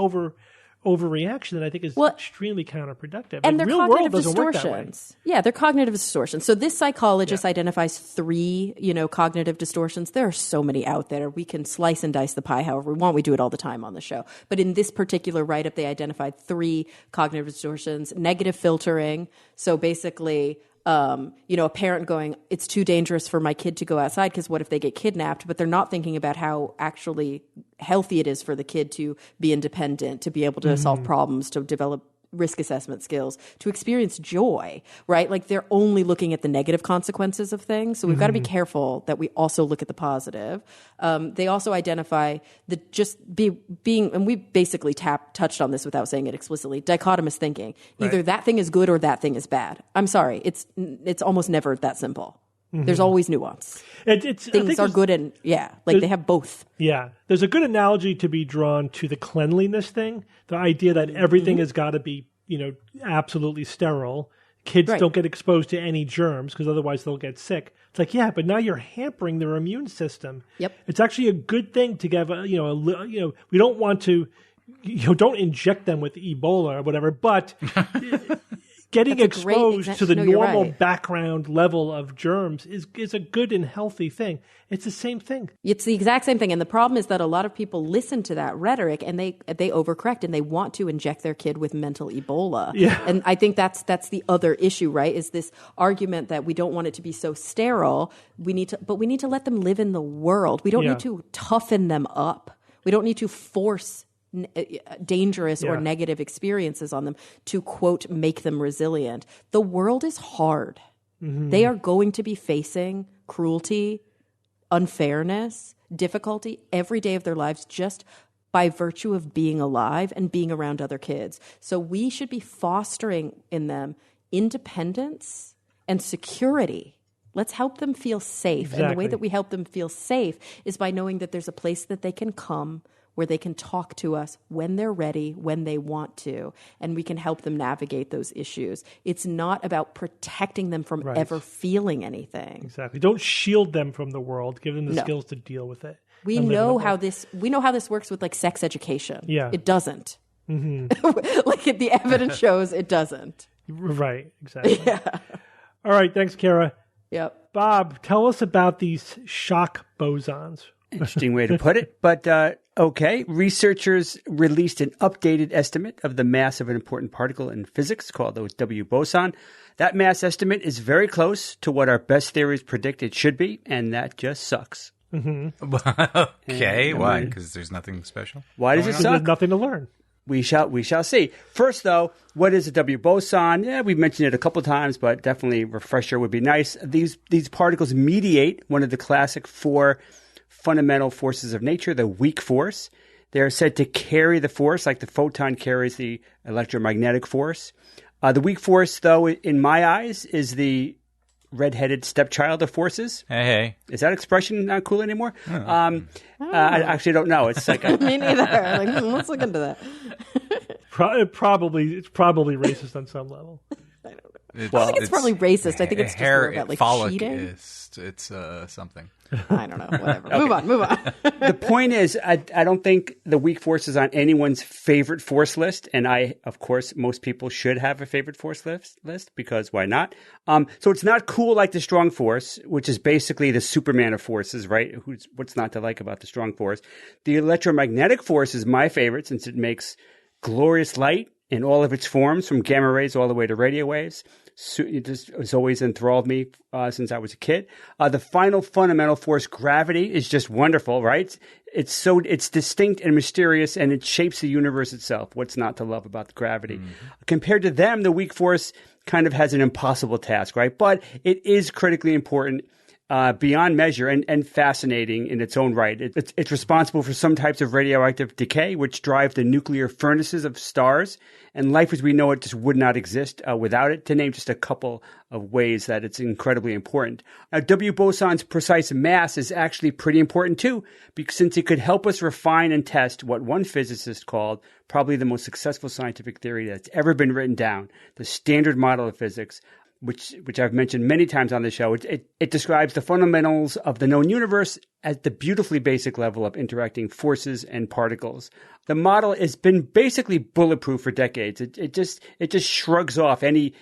S2: overreaction that I think is extremely counterproductive.
S4: And they're
S2: real
S4: cognitive
S2: world doesn't work
S4: distortions.
S2: that way.
S4: Yeah, they're cognitive distortions. So this psychologist identifies 3, cognitive distortions. There are so many out there. We can slice and dice the pie however we want. We do it all the time on the show. But in this particular write-up, they identified 3 cognitive distortions. Negative filtering. So basically, A parent going, it's too dangerous for my kid to go outside because what if they get kidnapped? But they're not thinking about how actually healthy it is for the kid to be independent, to be able to solve problems, to develop risk assessment skills, to experience joy, right? Like they're only looking at the negative consequences of things. So we've got to be careful that we also look at the positive. They also identify being, and we basically touched on this without saying it explicitly, dichotomous thinking. Either that thing is good or that thing is bad. I'm sorry. It's almost never that simple. There's always nuance. Things are good and they have both.
S2: Yeah. There's a good analogy to be drawn to the cleanliness thing. The idea that everything has got to be, absolutely sterile. Kids don't get exposed to any germs because otherwise they'll get sick. It's like, yeah, but now you're hampering their immune system.
S4: Yep.
S2: It's actually a good thing to give, we don't want to, don't inject them with Ebola or whatever, but getting exposed to the normal background level of germs is a good and healthy thing. It's the same thing.
S4: It's the exact same thing. And the problem is that a lot of people listen to that rhetoric and they overcorrect and they want to inject their kid with mental Ebola.
S2: Yeah.
S4: And I think that's the other issue, right? Is this argument that we don't want it to be so sterile. We need to let them live in the world. We don't need to toughen them up. We don't need to force dangerous or negative experiences on them to, quote, make them resilient. The world is hard. They are going to be facing cruelty, unfairness, difficulty every day of their lives just by virtue of being alive and being around other kids. So we should be fostering in them independence and security. Let's help them feel safe.
S2: Exactly.
S4: And the way that we help them feel safe is by knowing that there's a place that they can come where they can talk to us when they're ready, when they want to, and we can help them navigate those issues. It's not about protecting them from ever feeling anything.
S2: Exactly. Don't shield them from the world. Give them the skills to deal with it.
S4: We know how this works with like sex education.
S2: Yeah.
S4: It doesn't. Like the evidence shows it doesn't.
S2: Right. Exactly. Yeah. All right. Thanks, Kara.
S4: Yep.
S2: Bob, tell us about these shock bosons.
S3: Interesting way to put it. But okay, researchers released an updated estimate of the mass of an important particle in physics called the W boson. That mass estimate is very close to what our best theories predict it should be, and that just sucks.
S5: Okay, why? Because there's nothing special?
S3: Why does it suck?
S2: There's nothing to learn.
S3: We shall see. First, though, what is a W boson? Yeah, we've mentioned it a couple times, but definitely a refresher would be nice. These particles mediate one of the classic four fundamental forces of nature, the weak force. They are said to carry the force like the photon carries the electromagnetic force. The weak force, though, in my eyes, is the redheaded stepchild of forces.
S5: Hey.
S3: Is that expression not cool anymore? I actually don't know. It's like
S4: Me neither. Like, let's look into that.
S2: It's probably racist on some level.
S4: I think it's probably racist. I think it's just more about like cheating.
S5: It's something.
S4: I don't know. Whatever. Okay. Move on.
S3: The point is, I don't think the weak force is on anyone's favorite force list. And of course, most people should have a favorite force list because why not? So it's not cool like the strong force, which is basically the Superman of forces, right? What's not to like about the strong force? The electromagnetic force is my favorite since it makes glorious light in all of its forms, from gamma rays all the way to radio waves. It just has always enthralled me since I was a kid. The final fundamental force, gravity, is just wonderful, right? It's distinct and mysterious, and it shapes the universe itself. What's not to love about the gravity? Compared to them, the weak force kind of has an impossible task, right? But it is critically important. Beyond measure and fascinating in its own right. It's responsible for some types of radioactive decay, which drive the nuclear furnaces of stars, and life as we know it just would not exist without it, to name just a couple of ways that it's incredibly important. Now, W boson's precise mass is actually pretty important too, because since it could help us refine and test what one physicist called probably the most successful scientific theory that's ever been written down, the Standard Model of Physics, which I've mentioned many times on the show. It describes the fundamentals of the known universe at the beautifully basic level of interacting forces and particles. The model has been basically bulletproof for decades. It just shrugs off any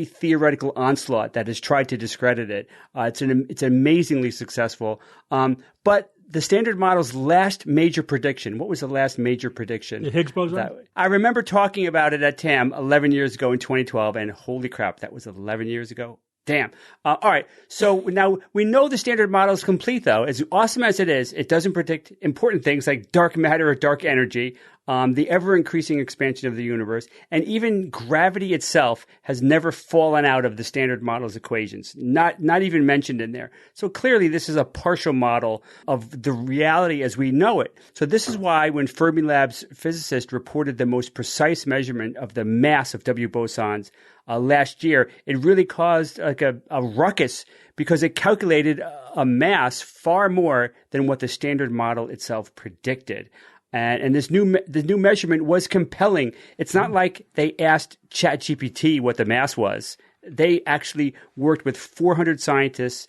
S3: theoretical onslaught that has tried to discredit it. It's amazingly successful. But the Standard Model's last major prediction, what was the last major prediction?
S2: The Higgs boson?
S3: I remember talking about it at TAM 11 years ago in 2012, and holy crap, that was 11 years ago. Damn. All right. So now we know the standard model is complete, though. As awesome as it is, it doesn't predict important things like dark matter or dark energy, the ever-increasing expansion of the universe, and even gravity itself has never fallen out of the standard model's equations, not even mentioned in there. So clearly, this is a partial model of the reality as we know it. So this is why when Fermilab's physicists reported the most precise measurement of the mass of W bosons last year, it really caused like a ruckus because it calculated a mass far more than what the standard model itself predicted. And this new measurement was compelling. It's not like they asked ChatGPT what the mass was. They actually worked with 400 scientists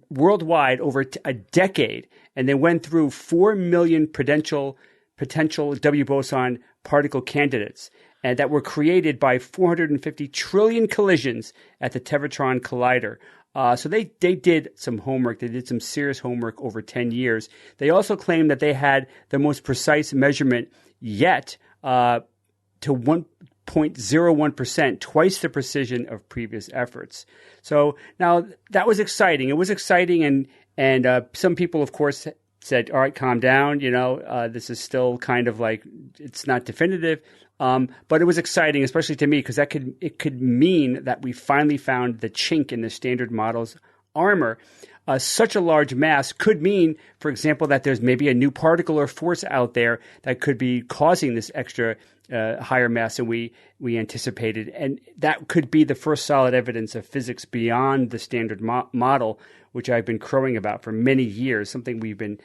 S3: worldwide over a decade, and they went through 4 million potential W boson particle candidates, and that were created by 450 trillion collisions at the Tevatron Collider. So they did some homework. They did some serious homework over 10 years. They also claimed that they had the most precise measurement yet to 1.01%, twice the precision of previous efforts. So now that was exciting. It was exciting, and some people, of course, said, all right, calm down. This is still kind of like, it's not definitive. But it was exciting, especially to me, because it could mean that we finally found the chink in the standard model's armor. Such a large mass could mean, for example, that there's maybe a new particle or force out there that could be causing this extra higher mass than we anticipated. And that could be the first solid evidence of physics beyond the standard model, which I've been crowing about for many years, something we've been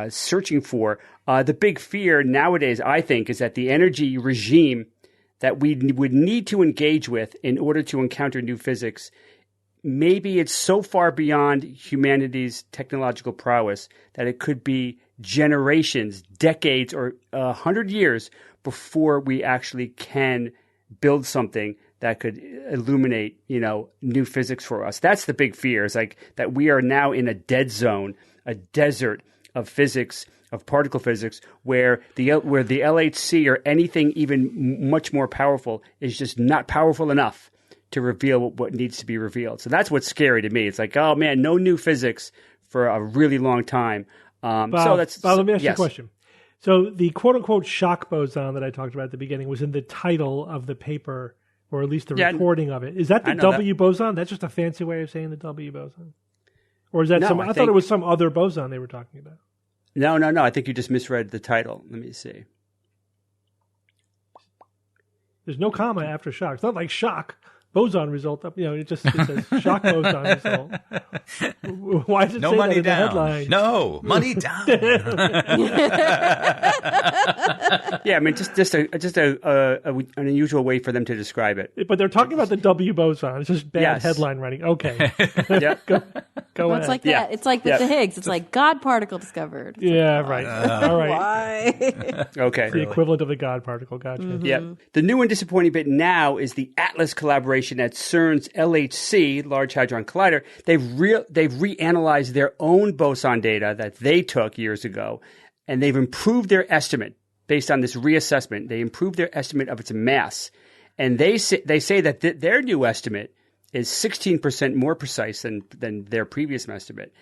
S3: searching for. The big fear nowadays, I think, is that the energy regime that we would need to engage with in order to encounter new physics, maybe it's so far beyond humanity's technological prowess that it could be generations, decades, or 100 years before we actually can build something that could illuminate, new physics for us. That's the big fear, is like that we are now in a dead zone, a desert of physics, of particle physics, where the LHC or anything even much more powerful is just not powerful enough to reveal what needs to be revealed. So that's what's scary to me. It's like, oh man, no new physics for a really long time.
S2: Bob,
S3: Bob,
S2: let me ask you a question. So the quote-unquote shock boson that I talked about at the beginning was in the title of the paper, or at least the reporting of it. Is that the W boson? That's just a fancy way of saying the W boson? Or is that I thought it was some other boson they were talking about.
S3: No. I think you just misread the title. Let me see.
S2: There's no comma after shock. It's not like shock boson result. It says shock boson result. Why does it
S5: no
S2: say
S5: money
S2: that in
S5: down.
S2: the headline?
S5: No money down.
S3: Yeah, I mean, just an unusual way for them to describe it.
S2: But they're talking about the W boson. It's just bad headline writing. Okay.
S3: Yeah.
S2: Go ahead.
S4: It's like that. Yeah. It's like with the Higgs. It's like God particle discovered. It's
S2: right. All right.
S4: Why?
S3: Okay.
S2: The equivalent of the God particle. Gotcha.
S4: Mm-hmm.
S3: Yeah. The new and disappointing bit now is the ATLAS collaboration at CERN's LHC, Large Hadron Collider. They've reanalyzed their own boson data that they took years ago, and they've improved their estimate based on this reassessment. They improved their estimate of its mass, and they say that their new estimate is 16% more precise than their previous estimate.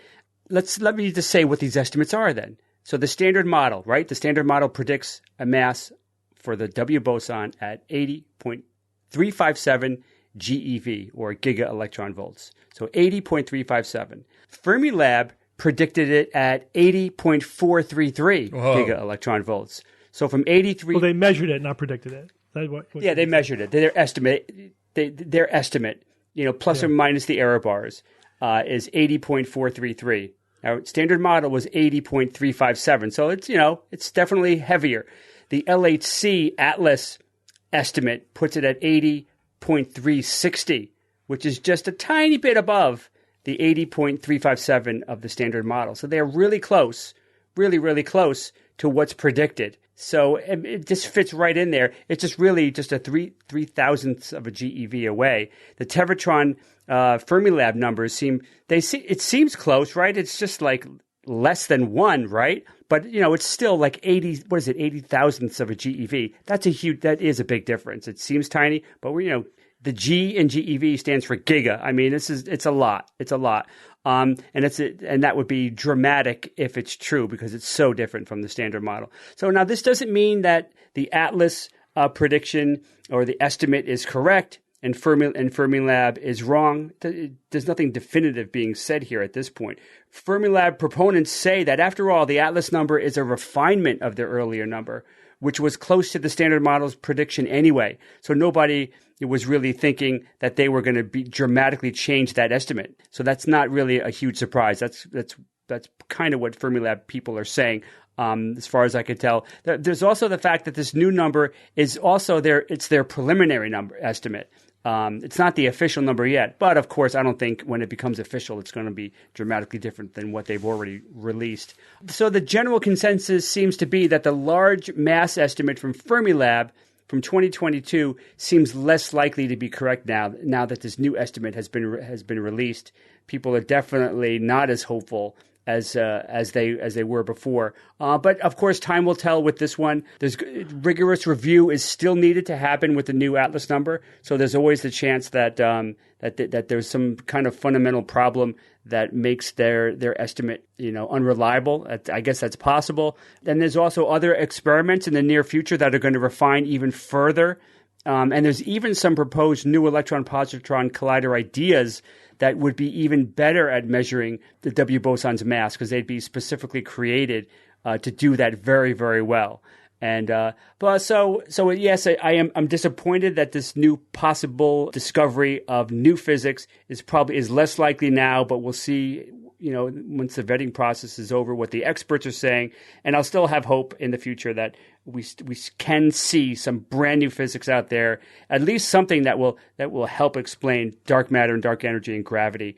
S3: Let me just say what these estimates are then. So the standard model, right? The standard model predicts a mass for the W boson at 80.357 GeV, or giga electron volts. So 80.357. Fermilab predicted it at 80.433 giga electron volts. So from 83.
S2: Well, they measured it, not predicted it.
S3: They measured it. Their estimate, plus or minus the error bars, is 80.433. Now, standard model was 80.357. So it's definitely heavier. The LHC Atlas estimate puts it at 80.360, which is just a tiny bit above the 80.357 of the standard model. So they're really close, really, really close to what's predicted. So it just fits right in there. It's just really just a three thousandths of a GeV away. The Tevatron Fermilab numbers it seems close, right? It's just like less than 1, right? But it's still like 80 thousandths of a GeV. That is a big difference. It seems tiny, but The G in GeV stands for giga. I mean, it's a lot. It's a lot. And that would be dramatic if it's true because it's so different from the standard model. So now this doesn't mean that the Atlas prediction or the estimate is correct and Fermilab is wrong. There's nothing definitive being said here at this point. Fermilab proponents say that after all, the Atlas number is a refinement of the earlier number, which was close to the standard model's prediction anyway. So nobody was really thinking that they were going to dramatically change that estimate. So that's not really a huge surprise. That's kind of what Fermilab people are saying, as far as I could tell. There's also the fact that this new number is also their preliminary number estimate. It's not the official number yet, but of course, I don't think when it becomes official, it's going to be dramatically different than what they've already released. So the general consensus seems to be that the large mass estimate from Fermilab from 2022 seems less likely to be correct now that this new estimate has been released. People are definitely not as hopeful as they were before. But of course, time will tell with this one. There's rigorous review is still needed to happen with the new Atlas number. So there's always the chance that that there's some kind of fundamental problem that makes their estimate, unreliable. I guess that's possible. Then there's also other experiments in the near future that are going to refine even further. And there's even some proposed new electron-positron collider ideas that would be even better at measuring the W boson's mass because they'd be specifically created to do that very, very well. And so yes, I'm disappointed that this new possible discovery of new physics is less likely now, but we'll see. Once the vetting process is over, what the experts are saying, and I'll still have hope in the future that we can see some brand new physics out there, at least something that will help explain dark matter and dark energy and gravity,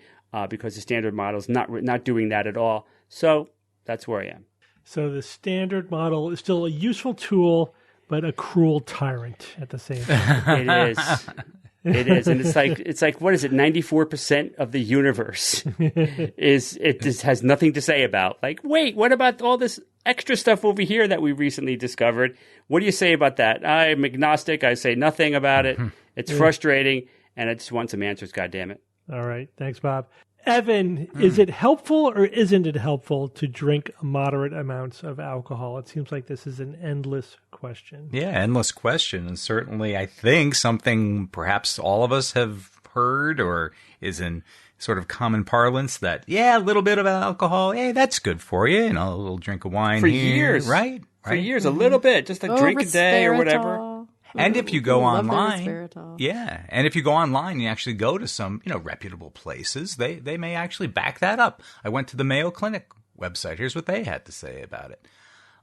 S3: because the standard model is not doing that at all. So that's where I am. So
S2: the standard model is still a useful tool, but a cruel tyrant at the same time.
S3: It is. It is, and it's like what is it? 94% of the universe has nothing to say about. Like, wait, what about all this extra stuff over here that we recently discovered? What do you say about that? I'm agnostic. I say nothing about it. It's frustrating, and I just want some answers. God damn it!
S2: All right, thanks, Bob. Evan, is it helpful or isn't it helpful to drink moderate amounts of alcohol? It seems like this is an endless question.
S5: Yeah, endless question. And certainly I think something perhaps all of us have heard or is in sort of common parlance that, a little bit of alcohol, that's good for you. A little drink of wine
S3: for
S5: here.
S3: Years.
S5: Right?
S3: For years, a little bit, just a drink a day or whatever.
S5: And if you go online, and if you go online, you actually go to some, reputable places, they may actually back that up. I went to the Mayo Clinic website. Here's what they had to say about it.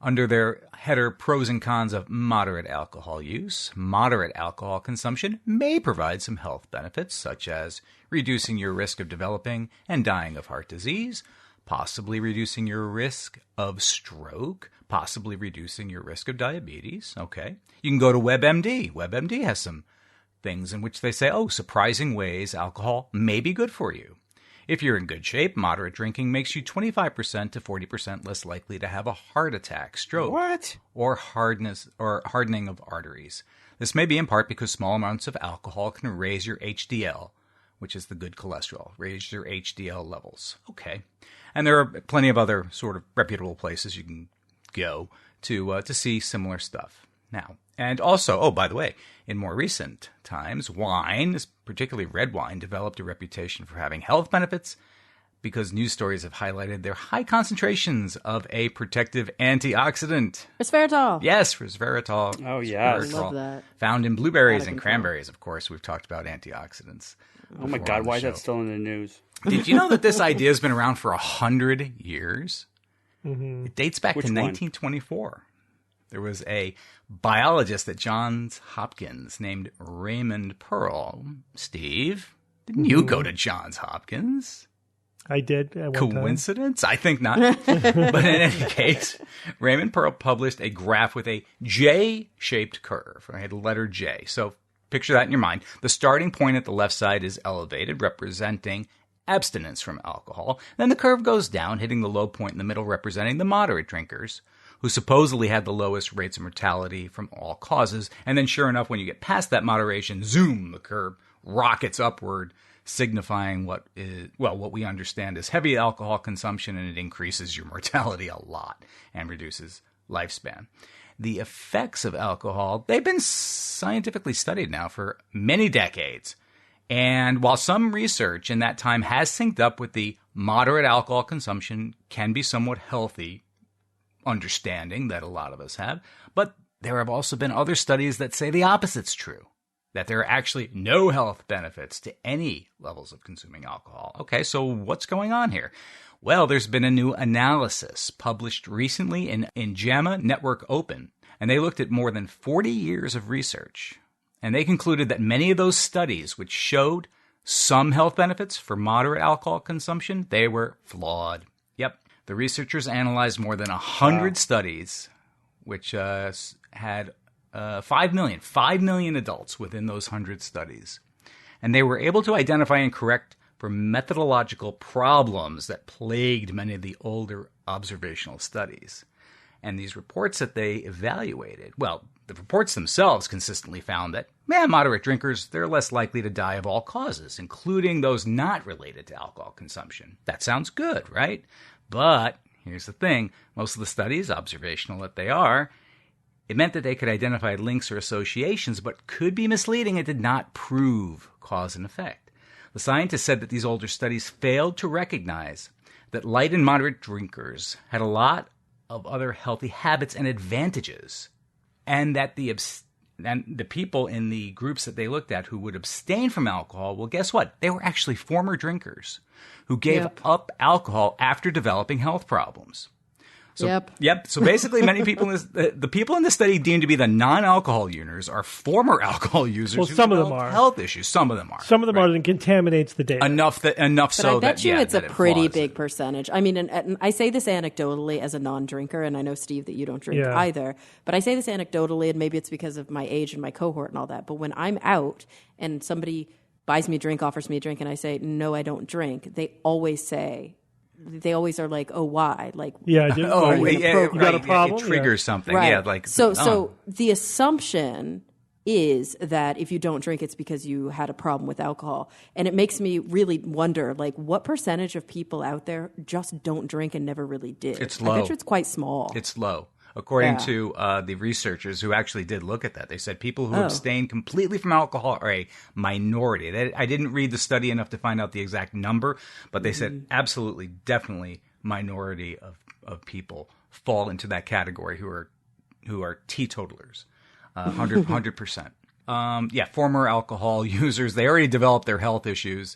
S5: Under their header, pros and cons of moderate alcohol use, moderate alcohol consumption may provide some health benefits, such as reducing your risk of developing and dying of heart disease, possibly reducing your risk of stroke, possibly reducing your risk of diabetes. Okay. You can go to WebMD. WebMD has some things in which they say, surprising ways alcohol may be good for you. If you're in good shape, moderate drinking makes you 25% to 40% less likely to have a heart attack, stroke, or hardening of arteries. This may be in part because small amounts of alcohol can raise your HDL, which is the good cholesterol, raise your HDL levels. Okay. And there are plenty of other sort of reputable places you can go to see similar stuff. Now, and also, by the way, in more recent times, wine, particularly red wine, developed a reputation for having health benefits because news stories have highlighted their high concentrations of a protective antioxidant.
S4: Resveratrol.
S5: Yes, resveratrol.
S3: Oh, yeah.
S4: I love that.
S5: Found in blueberries and cranberries, of course. We've talked about antioxidants.
S3: Oh, my God. Why is that still in the news?
S5: Did you know that this idea has been around for 100 years?
S2: Mm-hmm.
S5: It dates back to 1924. There was a biologist at Johns Hopkins named Raymond Pearl. Steve, didn't you go to Johns Hopkins?
S2: I did.
S5: Coincidence? I think not. But in any case, Raymond Pearl published a graph with a J-shaped curve. I had the letter J. So picture that in your mind. The starting point at the left side is elevated, representing abstinence from alcohol. Then the curve goes down, hitting the low point in the middle, representing the moderate drinkers, who supposedly had the lowest rates of mortality from all causes. And then sure enough, when you get past that moderation, zoom, the curve rockets upward, signifying what we understand as heavy alcohol consumption, and it increases your mortality a lot and reduces lifespan. The effects of alcohol, they've been scientifically studied now for many decades. And while some research in that time has synced up with the moderate alcohol consumption can be somewhat healthy, understanding that a lot of us have, but there have also been other studies that say the opposite's true, that there are actually no health benefits to any levels of consuming alcohol. Okay, so what's going on here? Well, there's been a new analysis published recently in JAMA Network Open, and they looked at more than 40 years of research. And they concluded that many of those studies which showed some health benefits for moderate alcohol consumption, they were flawed. Yep. The researchers analyzed more than 100 studies, which had 5 million adults within those 100 studies. And they were able to identify and correct for methodological problems that plagued many of the older observational studies. And these reports that they evaluated, well, the reports themselves consistently found that moderate drinkers, they're less likely to die of all causes, including those not related to alcohol consumption. That sounds good, right? But here's the thing. Most of the studies, observational that they are, it meant that they could identify links or associations, but could be misleading and did not prove cause and effect. The scientists said that these older studies failed to recognize that light and moderate drinkers had a lot of other healthy habits and advantages, and that the people in the groups that they looked at who would abstain from alcohol, well, guess what? They were actually former drinkers who gave up alcohol after developing health problems. So, So basically, many people, the people in the study deemed to be the non-alcohol users are former alcohol users.
S2: Well,
S5: who
S2: some of them are
S5: health issues. Some of them are.
S2: Some of them are, and contaminates the data
S5: enough so
S4: I bet
S5: that
S4: you it's
S5: that
S4: a pretty
S5: it
S4: big percentage. I mean, and I say this anecdotally as a non-drinker, and I know, Steve, that you don't drink either. But I say this anecdotally, and maybe it's because of my age and my cohort and all that. But when I'm out and somebody buys me a drink, offers me a drink, and I say, no, I don't drink, they always are like, oh, why? Like,
S2: you got a problem?
S5: It triggers something.
S4: Right.
S5: Yeah, like
S4: so the assumption is that if you don't drink, it's because you had a problem with alcohol. And it makes me really wonder, like, what percentage of people out there just don't drink and never really did?
S5: It's low.
S4: I bet you it's quite small.
S5: It's low. According to the researchers who actually did look at that, they said people who abstain completely from alcohol are a minority. I didn't read the study enough to find out the exact number, but they said absolutely, definitely minority of people fall into that category who are teetotalers, 100%. Former alcohol users, they already developed their health issues.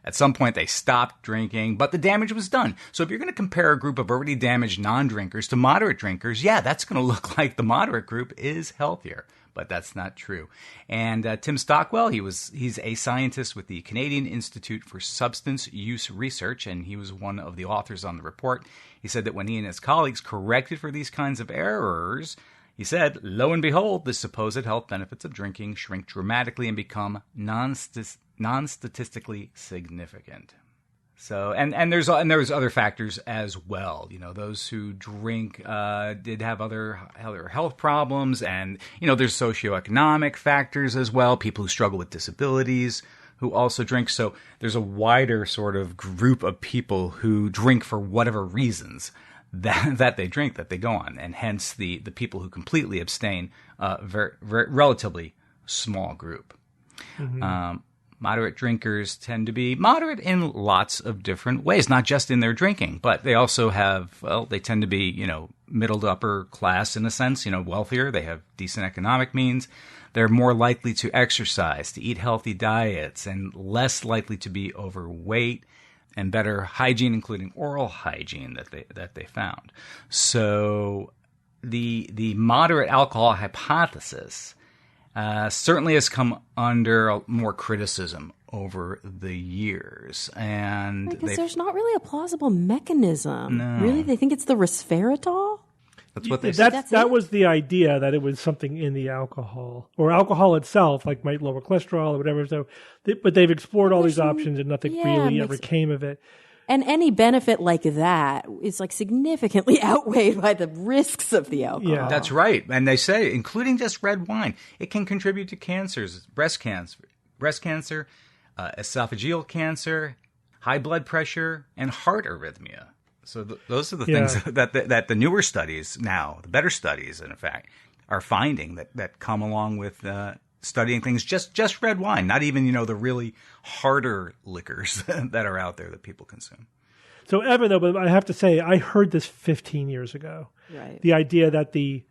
S5: At some point, they stopped drinking, but the damage was done. So if you're going to compare a group of already damaged non-drinkers to moderate drinkers, that's going to look like the moderate group is healthier. But that's not true. And Tim Stockwell, he's a scientist with the Canadian Institute for Substance Use Research, and he was one of the authors on the report. He said that when he and his colleagues corrected for these kinds of errors, he said, lo and behold, the supposed health benefits of drinking shrink dramatically and become non-statistically significant. So, and there's other factors as well. You know, those who drink did have other health problems, and there's socioeconomic factors as well. People who struggle with disabilities who also drink. So there's a wider sort of group of people who drink for whatever reasons that they drink, that they go on, and hence the people who completely abstain, very relatively small group. Mm-hmm. Moderate drinkers tend to be moderate in lots of different ways, not just in their drinking, but they also they tend to be, middle to upper class in a sense, wealthier. They have decent economic means. They're more likely to exercise, to eat healthy diets, and less likely to be overweight, and better hygiene, including oral hygiene that they found. So the moderate alcohol hypothesis certainly has come under more criticism over the years, and
S4: because there's not really a plausible mechanism.
S5: No.
S4: Really, they think it's the resbirtol.
S5: That's what they said.
S2: That was the idea, that it was something in the alcohol, or alcohol itself, like might lower cholesterol or whatever. So, but they've explored all these options, and nothing really ever came of it.
S4: And any benefit like that is like significantly outweighed by the risks of the alcohol.
S2: Yeah.
S5: That's right. And they say, including just red wine, it can contribute to cancers, breast breast cancer, esophageal cancer, high blood pressure, and heart arrhythmia. So those are the things that the newer studies now, the better studies, in fact, are finding that come along with studying things, just red wine, not even, the really harder liquors that are out there that people consume.
S2: So Evan, though, but I have to say, I heard this 15 years ago.
S4: Right.
S2: The idea that the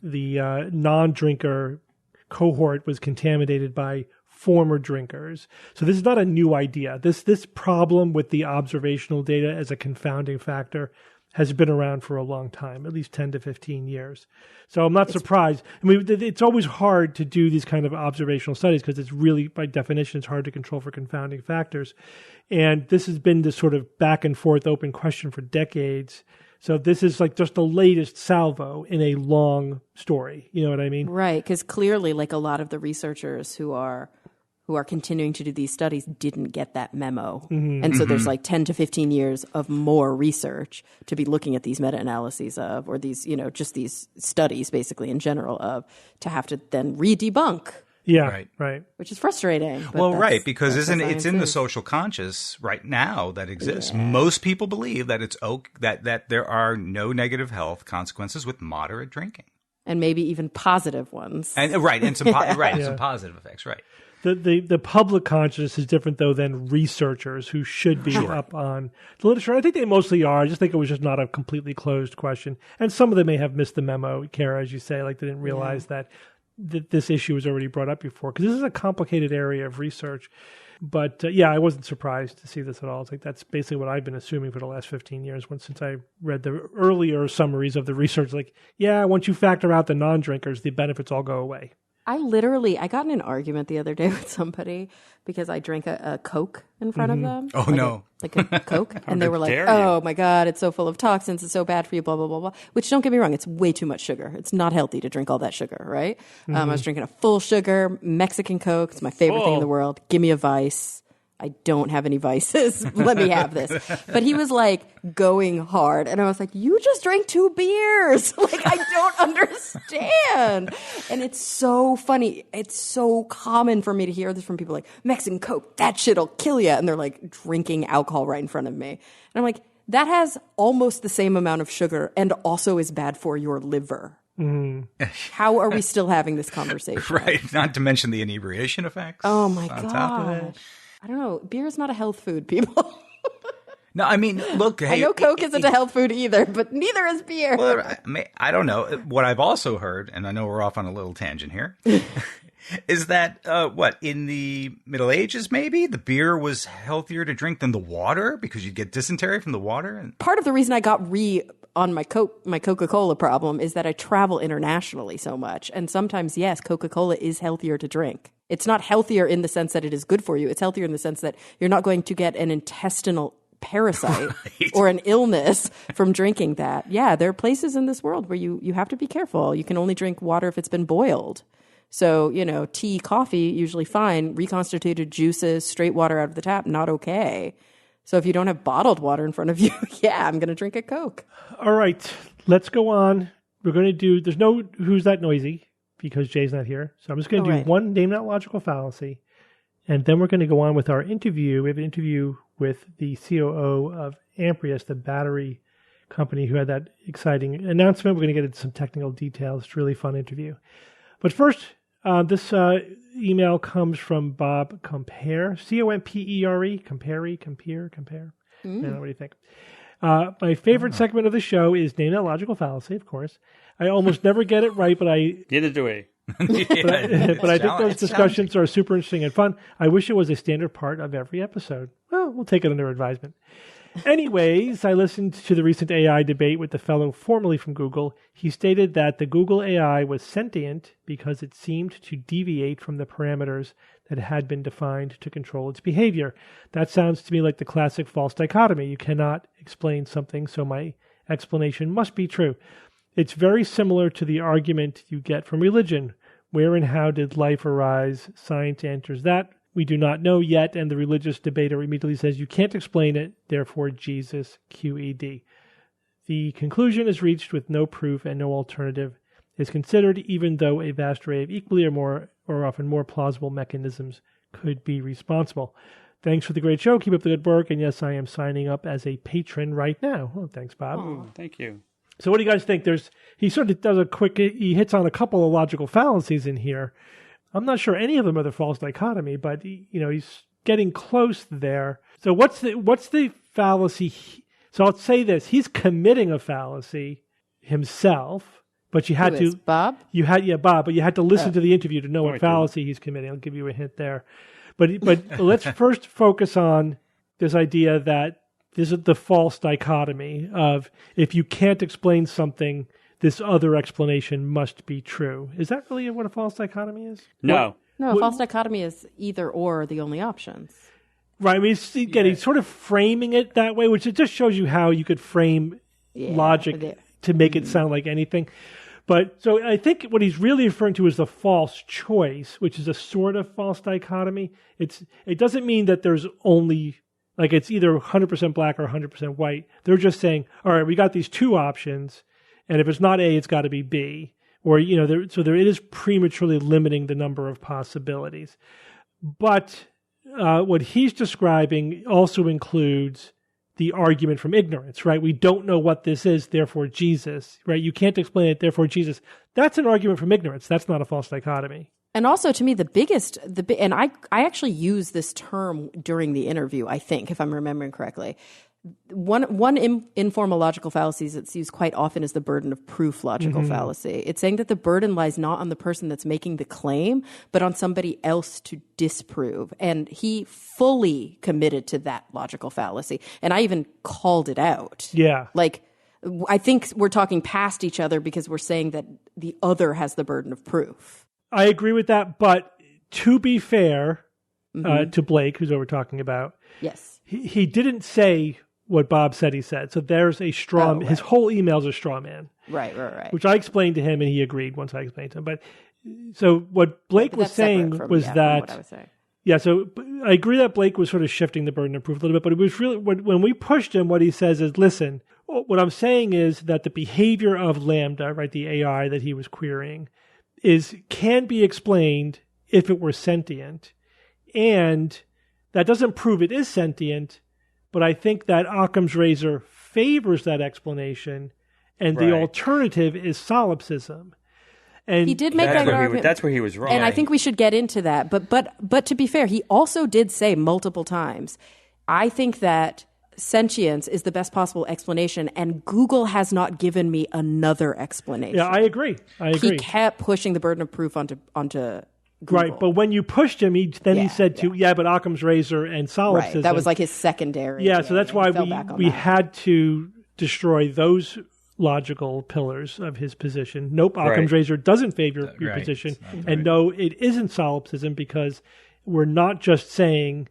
S2: non-drinker cohort was contaminated by former drinkers. So this is not a new idea. This problem with the observational data as a confounding factor has been around for a long time, at least 10 to 15 years. So I'm not surprised. I mean, it's always hard to do these kind of observational studies because it's really, by definition, it's hard to control for confounding factors. And this has been this sort of back and forth open question for decades. So this is like just the latest salvo in a long story. You know what I mean?
S4: Right, because clearly, like a lot of the researchers who are continuing to do these studies didn't get that memo. Mm-hmm. And so there's like 10 to 15 years of more research to be looking at these meta-analyses of, or these, just these studies basically in general of, to have to then re-debunk.
S2: Yeah, right.
S4: Which is frustrating.
S5: Well, right, because it's in the social conscious right now that exists. Yeah. Most people believe that it's that there are no negative health consequences with moderate drinking.
S4: And maybe even positive ones.
S5: And some some positive effects, right.
S2: The public consciousness is different, though, than researchers who should be up on the literature. I think they mostly are. I just think it was just not a completely closed question. And some of them may have missed the memo, Kara, as you say, like they didn't realize that this issue was already brought up before. Because this is a complicated area of research. But, I wasn't surprised to see this at all. It's like that's basically what I've been assuming for the last 15 years since I read the earlier summaries of the research. Like, once you factor out the non-drinkers, the benefits all go away.
S4: I got in an argument the other day with somebody because I drank a Coke in front of them.
S5: Oh, no.
S4: Like a Coke. And they were like, oh, my God, it's so full of toxins. It's so bad for you, blah, blah, blah, blah. Which, don't get me wrong, it's way too much sugar. It's not healthy to drink all that sugar, right? Mm-hmm. I was drinking a full sugar Mexican Coke. It's my favorite thing in the world. Give me a vice. I don't have any vices. Let me have this. But he was like going hard. And I was like, you just drank 2 beers. Like, I don't understand. And it's so funny. It's so common for me to hear this from people like, Mexican Coke, that shit'll kill you. And they're like drinking alcohol right in front of me. And I'm like, that has almost the same amount of sugar and also is bad for your liver. Mm. How are we still having this conversation?
S5: Right. Not to mention the inebriation effects.
S4: Oh, my God. Top of it. I don't know. Beer is not a health food, people.
S5: No, I mean, look. Hey,
S4: I know Coke isn't a health food either, but neither is beer.
S5: Well, I don't know. What I've also heard, and I know we're off on a little tangent here, is that, in the Middle Ages, maybe, the beer was healthier to drink than the water because you'd get dysentery from the water?
S4: Part of the reason I got on my Coca-Cola problem is that I travel internationally so much. And sometimes, yes, Coca-Cola is healthier to drink. It's not healthier in the sense that it is good for you. It's healthier in the sense that you're not going to get an intestinal parasite or an illness from drinking that. Yeah, there are places in this world where you have to be careful. You can only drink water if it's been boiled. So, tea, coffee, usually fine. Reconstituted juices, straight water out of the tap, not okay. So if you don't have bottled water in front of you, I'm going to drink a Coke.
S2: All right, let's go on. We're going to do, there's no Who's That Noisy because Jay's not here. So I'm just going to do one Name That Logical Fallacy. And then we're going to go on with our interview. We have an interview with the COO of Amprius, the battery company, who had that exciting announcement. We're going to get into some technical details. It's a really fun interview. But first, this email comes from Bob Compare, Compere. What do you think? My favorite segment of the show is Name That Logical Fallacy, of course. I almost never get it right, but
S3: Neither do we.
S2: but I think those discussions are super interesting and fun. I wish it was a standard part of every episode. Well, we'll take it under advisement. Anyways, I listened to the recent AI debate with the fellow formerly from Google. He stated that the Google AI was sentient because it seemed to deviate from the parameters that had been defined to control its behavior. That sounds to me like the classic false dichotomy. You cannot explain something, so my explanation must be true. It's very similar to the argument you get from religion. Where and how did life arise? Science answers that. We do not know yet, and the religious debater immediately says, you can't explain it, therefore Jesus, QED. The conclusion is reached with no proof and no alternative is considered, even though a vast array of equally or often more plausible mechanisms could be responsible. Thanks for the great show. Keep up the good work. And yes, I am signing up as a patron right now. Oh, thanks, Bob.
S3: Oh, thank you.
S2: So what do you guys think? He sort of does he hits on a couple of logical fallacies in here. I'm not sure any of them are the false dichotomy, but he's getting close there. So what's the fallacy? So I'll say this: he's committing a fallacy himself, but you had to
S4: Bob.
S2: Bob, but you had to listen to the interview to know what fallacy he's committing. I'll give you a hint there, but let's first focus on this idea that this is the false dichotomy of if you can't explain something, this other explanation must be true. Is that really what a false dichotomy is?
S3: No.
S4: No, a false dichotomy is either or are the only options.
S2: Right. I mean, he's sort of framing it that way, which it just shows you how you could frame logic to make it sound like anything. But so I think what he's really referring to is the false choice, which is a sort of false dichotomy. It doesn't mean that there's only, like, it's either 100% black or 100% white. They're just saying, all right, we got these two options, and if it's not A, it's got to be B. Or, so there it is prematurely limiting the number of possibilities. But what he's describing also includes the argument from ignorance, right? We don't know what this is, therefore Jesus, right? You can't explain it, therefore Jesus. That's an argument from ignorance. That's not a false dichotomy.
S4: And also, to me, and I actually use this term during the interview, I think, if I'm remembering correctly. One informal logical fallacy that's used quite often is the burden of proof logical fallacy. It's saying that the burden lies not on the person that's making the claim, but on somebody else to disprove. And he fully committed to that logical fallacy. And I even called it out.
S2: Yeah.
S4: Like, I think we're talking past each other because we're saying that the other has the burden of proof.
S2: I agree with that. But to be fair to Blake, who's what we're talking about,
S4: yes,
S2: he didn't say what Bob said he said. So there's a straw. His whole email's a straw man.
S4: Right.
S2: Which I explained to him, and he agreed once I explained to him. But so what Blake was saying was that, so I agree that Blake was sort of shifting the burden of proof a little bit. But it was really when we pushed him, what he says is, listen, what I'm saying is that the behavior of Lambda, right, the AI that he was querying, can be explained if it were sentient, and that doesn't prove it is sentient. But I think that Occam's razor favors that explanation, and the alternative is solipsism. And
S4: he did make that argument.
S3: That's where he was wrong.
S4: And I think we should get into that. But to be fair, he also did say multiple times, I think that sentience is the best possible explanation, and Google has not given me another explanation.
S2: Yeah, I agree.
S4: He kept pushing the burden of proof onto Google.
S2: Right, but when you pushed him, he said but Occam's razor and solipsism.
S4: Right, that was like his secondary.
S2: Yeah, so that's why we had to destroy those logical pillars of his position. Nope, Occam's razor doesn't favor your position. And no, it isn't solipsism, because we're not just saying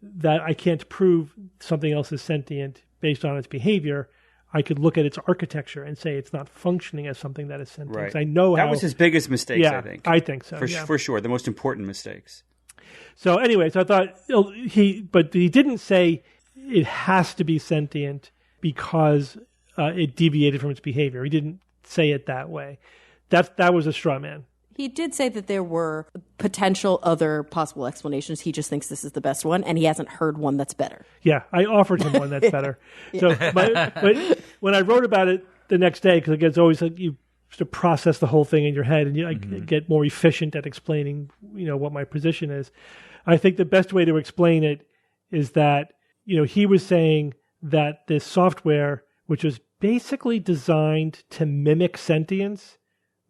S2: that I can't prove something else is sentient based on its behavior. I could look at its architecture and say it's not functioning as something that is sentient.
S3: Right.
S2: I know
S3: that was his biggest mistakes, I think.
S2: I think so.
S3: For sure, the most important mistakes.
S2: So anyway, I thought he didn't say it has to be sentient because it deviated from its behavior. He didn't say it that way. That was a straw man.
S4: He did say that there were potential other possible explanations. He just thinks this is the best one, and he hasn't heard one that's better.
S2: Yeah, I offered him one that's better. So, but when I wrote about it the next day, because it's always like you have to process the whole thing in your head, and I get more efficient at explaining, what my position is. I think the best way to explain it is that, he was saying that this software, which was basically designed to mimic sentience,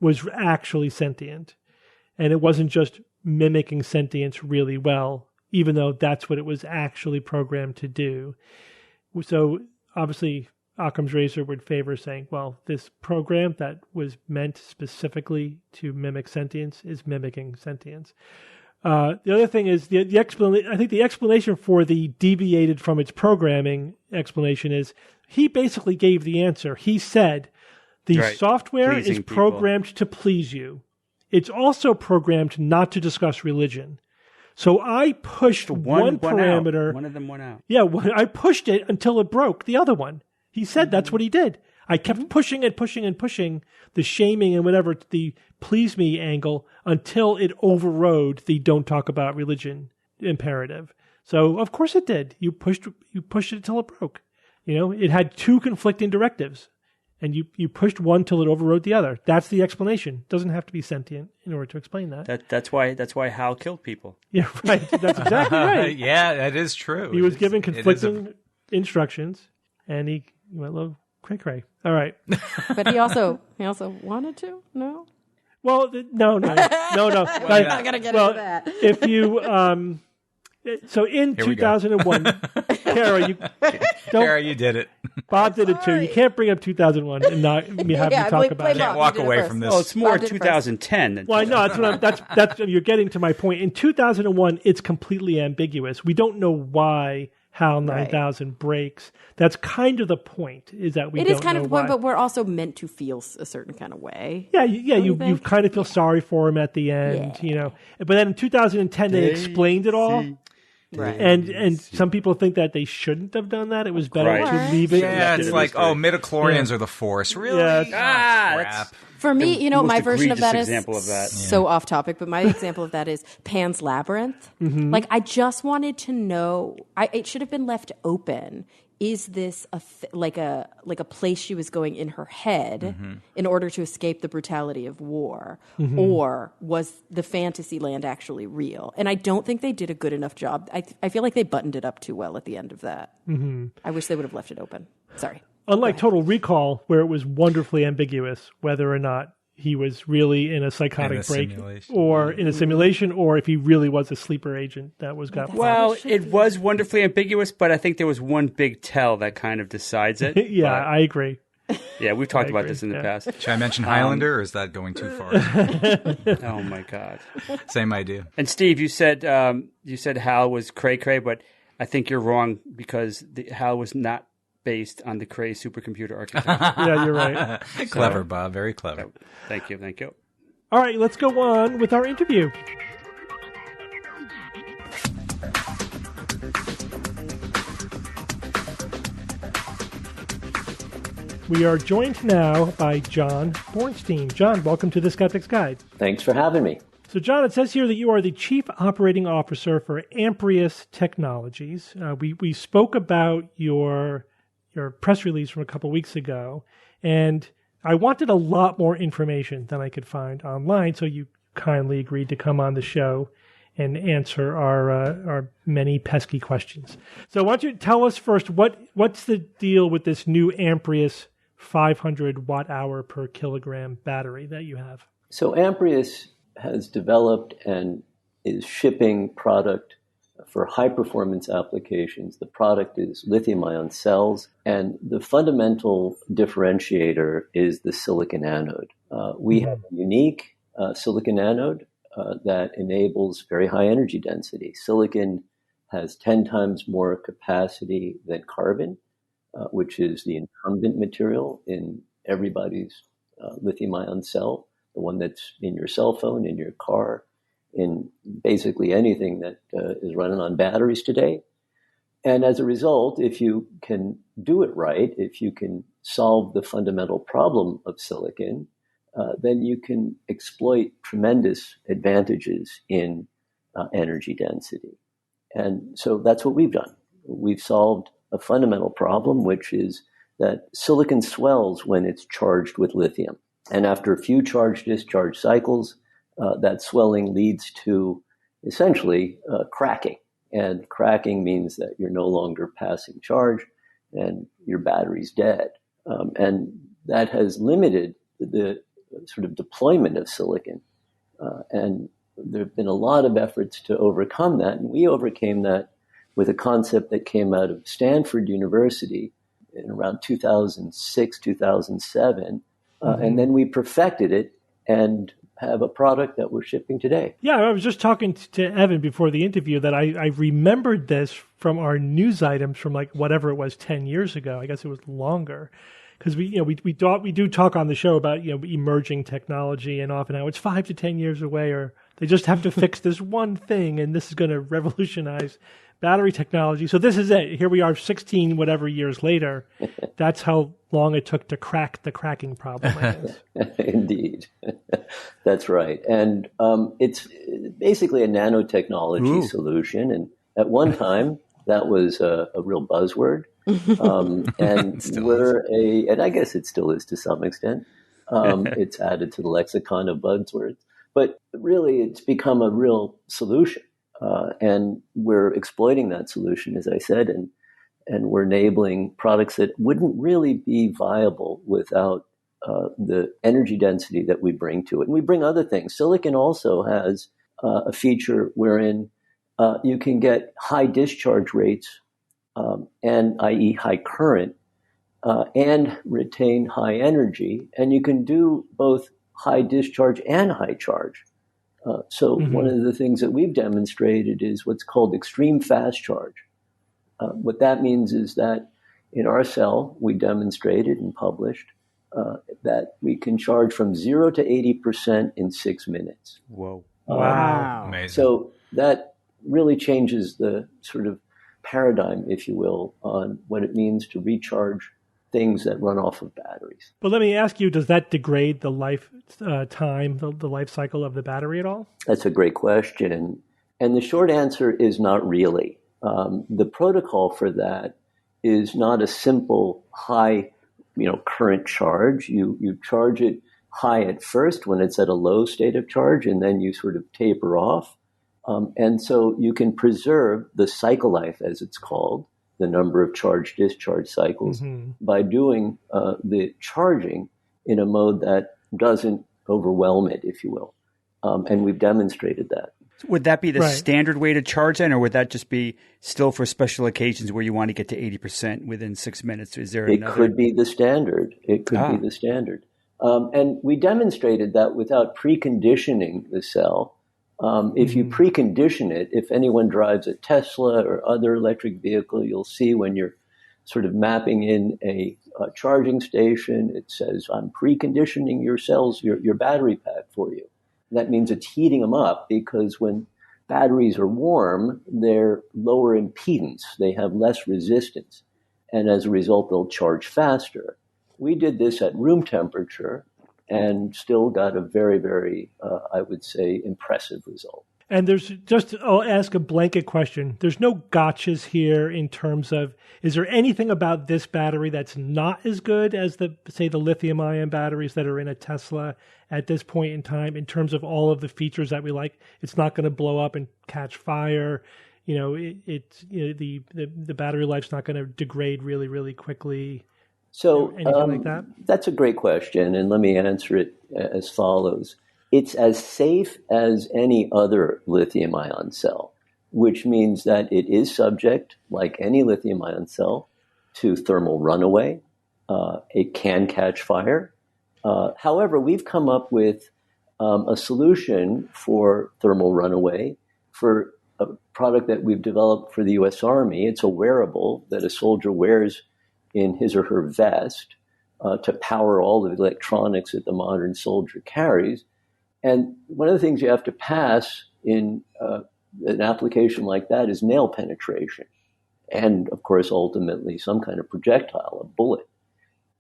S2: was actually sentient. And it wasn't just mimicking sentience really well, even though that's what it was actually programmed to do. So obviously Occam's razor would favor saying, well, this program that was meant specifically to mimic sentience is mimicking sentience. The other thing is the explanation. I think the explanation for the deviated from its programming explanation is he basically gave the answer. He said, the software is programmed to please you. It's also programmed not to discuss religion. So I pushed one parameter.
S3: One of them went out.
S2: Yeah, I pushed it until it broke the other one. He said that's what he did. I kept pushing the shaming and whatever, the please me angle, until it overrode the don't talk about religion imperative. So of course it did. You pushed it until it broke. It had two conflicting directives, and you pushed one till it overrode the other. That's the explanation. It doesn't have to be sentient in order to explain that.
S3: That's why Hal killed people.
S2: Yeah, right. That's exactly right.
S5: Yeah, that is true.
S2: He was given conflicting instructions, and he went a little cray-cray. All right.
S4: But he also wanted to? No?
S2: Well, no.
S4: We're not going to get into that.
S2: If you... So in 2001, Kara,
S5: you did it.
S2: Bob did it too. You can't bring up 2001 and not have me talk about it.
S5: Can't walk away from this.
S3: Oh, it's more 2010 than.
S2: Well, I know that's you're getting to my point. In 2001, it's completely ambiguous. We don't know why HAL 9000 breaks. That's kind of the point. Is that
S4: it is kind of the point, but we're also meant to feel a certain kind of way.
S2: Yeah. You kind of feel sorry for him at the end, But then in 2010, they explained it all.
S4: Right.
S2: And some people think that they shouldn't have done that. It was better to leave it.
S5: Yeah, it's like, midichlorians are the force. Really?
S2: Yeah,
S5: crap.
S4: For me, my version of that is
S3: that.
S4: so off topic, but my example of that is Pan's Labyrinth.
S2: Mm-hmm.
S4: Like, I just wanted to know, it should have been left open. Is this like a place she was going in her head in order to escape the brutality of war, or was the fantasy land actually real? And I don't think they did a good enough job. I feel like they buttoned it up too well at the end of that.
S2: Mm-hmm.
S4: I wish they would have left it open. Sorry.
S2: Unlike Total Recall, where it was wonderfully ambiguous whether or not he was really in a psychotic break or in a simulation, or if he really was a sleeper agent that was got.
S3: Well, it was wonderfully ambiguous, but I think there was one big tell that kind of decides it.
S2: I agree.
S3: Yeah, we've talked about this in the past.
S5: Should I mention Highlander, or is that going too far?
S3: Oh my God!
S5: Same idea.
S3: And Steve, you said HAL was cray-cray, but I think you're wrong because HAL was not based on the Cray supercomputer architecture.
S2: Yeah, you're right.
S5: Clever, Bob. Very clever.
S3: Thank you.
S2: All right, let's go on with our interview. We are joined now by John Bornstein. John, welcome to the Skeptics Guide.
S6: Thanks for having me.
S2: So, John, it says here that you are the Chief Operating Officer for Amprius Technologies. We spoke about your press release from a couple weeks ago, and I wanted a lot more information than I could find online, so you kindly agreed to come on the show and answer our many pesky questions. So why don't you tell us first, what's the deal with this new Amprius 500 watt-hour per kilogram battery that you have?
S6: So Amprius has developed and is shipping product for high-performance applications. The product is lithium-ion cells, and the fundamental differentiator is the silicon anode. We have a unique silicon anode that enables very high energy density. Silicon has 10 times more capacity than carbon, which is the incumbent material in everybody's lithium-ion cell, the one that's in your cell phone, in your car, in basically anything that is running on batteries today. And as a result, if you can do it right, if you can solve the fundamental problem of silicon, then you can exploit tremendous advantages in energy density. And so that's what we've done. We've solved a fundamental problem, which is that silicon swells when it's charged with lithium. And after a few charge-discharge cycles, that swelling leads to essentially cracking. And cracking means that you're no longer passing charge and your battery's dead. And that has limited the sort of deployment of silicon. And there have been a lot of efforts to overcome that. And we overcame that with a concept that came out of Stanford University in around 2006, 2007. And then we perfected it and have a product that we're shipping today.
S2: Yeah, I was just talking to Evan before the interview that I remembered this from our news items from like whatever it was 10 years ago. I guess it was longer. Because we do talk on the show about emerging technology, and often how it's 5 to 10 years away, or they just have to fix this one thing, and this is going to revolutionize battery technology. So this is it. Here we are 16 whatever years later. That's how long it took to crack the cracking problem, I guess.
S6: Indeed. That's right. And it's basically a nanotechnology solution. And at one time, that was a real buzzword. And I guess it still is to some extent. It's added to the lexicon of buzzwords. But really, it's become a real solution. And we're exploiting that solution, as I said, and we're enabling products that wouldn't really be viable without the energy density that we bring to it. And we bring other things. Silicon also has a feature wherein you can get high discharge rates, and i.e. high current, and retain high energy. And you can do both high discharge and high charge. So one of the things that we've demonstrated is what's called extreme fast charge. What that means is that in our cell, we demonstrated and published that we can charge from 0 to 80% in 6 minutes.
S3: Whoa.
S2: Wow.
S5: Amazing.
S6: So that really changes the sort of paradigm, if you will, on what it means to recharge things that run off of batteries.
S2: But let me ask you, does that degrade the life time, the life cycle of the battery at all?
S6: That's a great question. And the short answer is not really. The protocol for that is not a simple high, current charge. You charge it high at first when it's at a low state of charge, and then you sort of taper off. And so you can preserve the cycle life, as it's called, the number of charge-discharge cycles, by doing the charging in a mode that doesn't overwhelm it, if you will. And we've demonstrated that.
S3: Would that be the standard way to charge then, or would that just be still for special occasions where you want to get to 80% within 6 minutes? Is there another?
S6: It could be the standard. Be the standard. And we demonstrated that without preconditioning the cell. If you precondition it, if anyone drives a Tesla or other electric vehicle, you'll see when you're sort of mapping in a charging station, it says, I'm preconditioning your cells, your battery pack for you. That means it's heating them up because when batteries are warm, they're lower impedance. They have less resistance. And as a result, they'll charge faster. We did this at room temperature and still got a very, very, I would say, impressive result.
S2: And I'll ask a blanket question. There's no gotchas here in terms of, is there anything about this battery that's not as good as the lithium ion batteries that are in a Tesla at this point in time in terms of all of the features that we like? It's not going to blow up and catch fire. The battery life's not going to degrade really, really quickly.
S6: So
S2: anything like that?
S6: That's a great question, and let me answer it as follows. It's as safe as any other lithium-ion cell, which means that it is subject, like any lithium-ion cell, to thermal runaway. It can catch fire. However, we've come up with a solution for thermal runaway for a product that we've developed for the U.S. Army. It's a wearable that a soldier wears in his or her vest to power all the electronics that the modern soldier carries. And one of the things you have to pass in an application like that is nail penetration. And, of course, ultimately some kind of projectile, a bullet.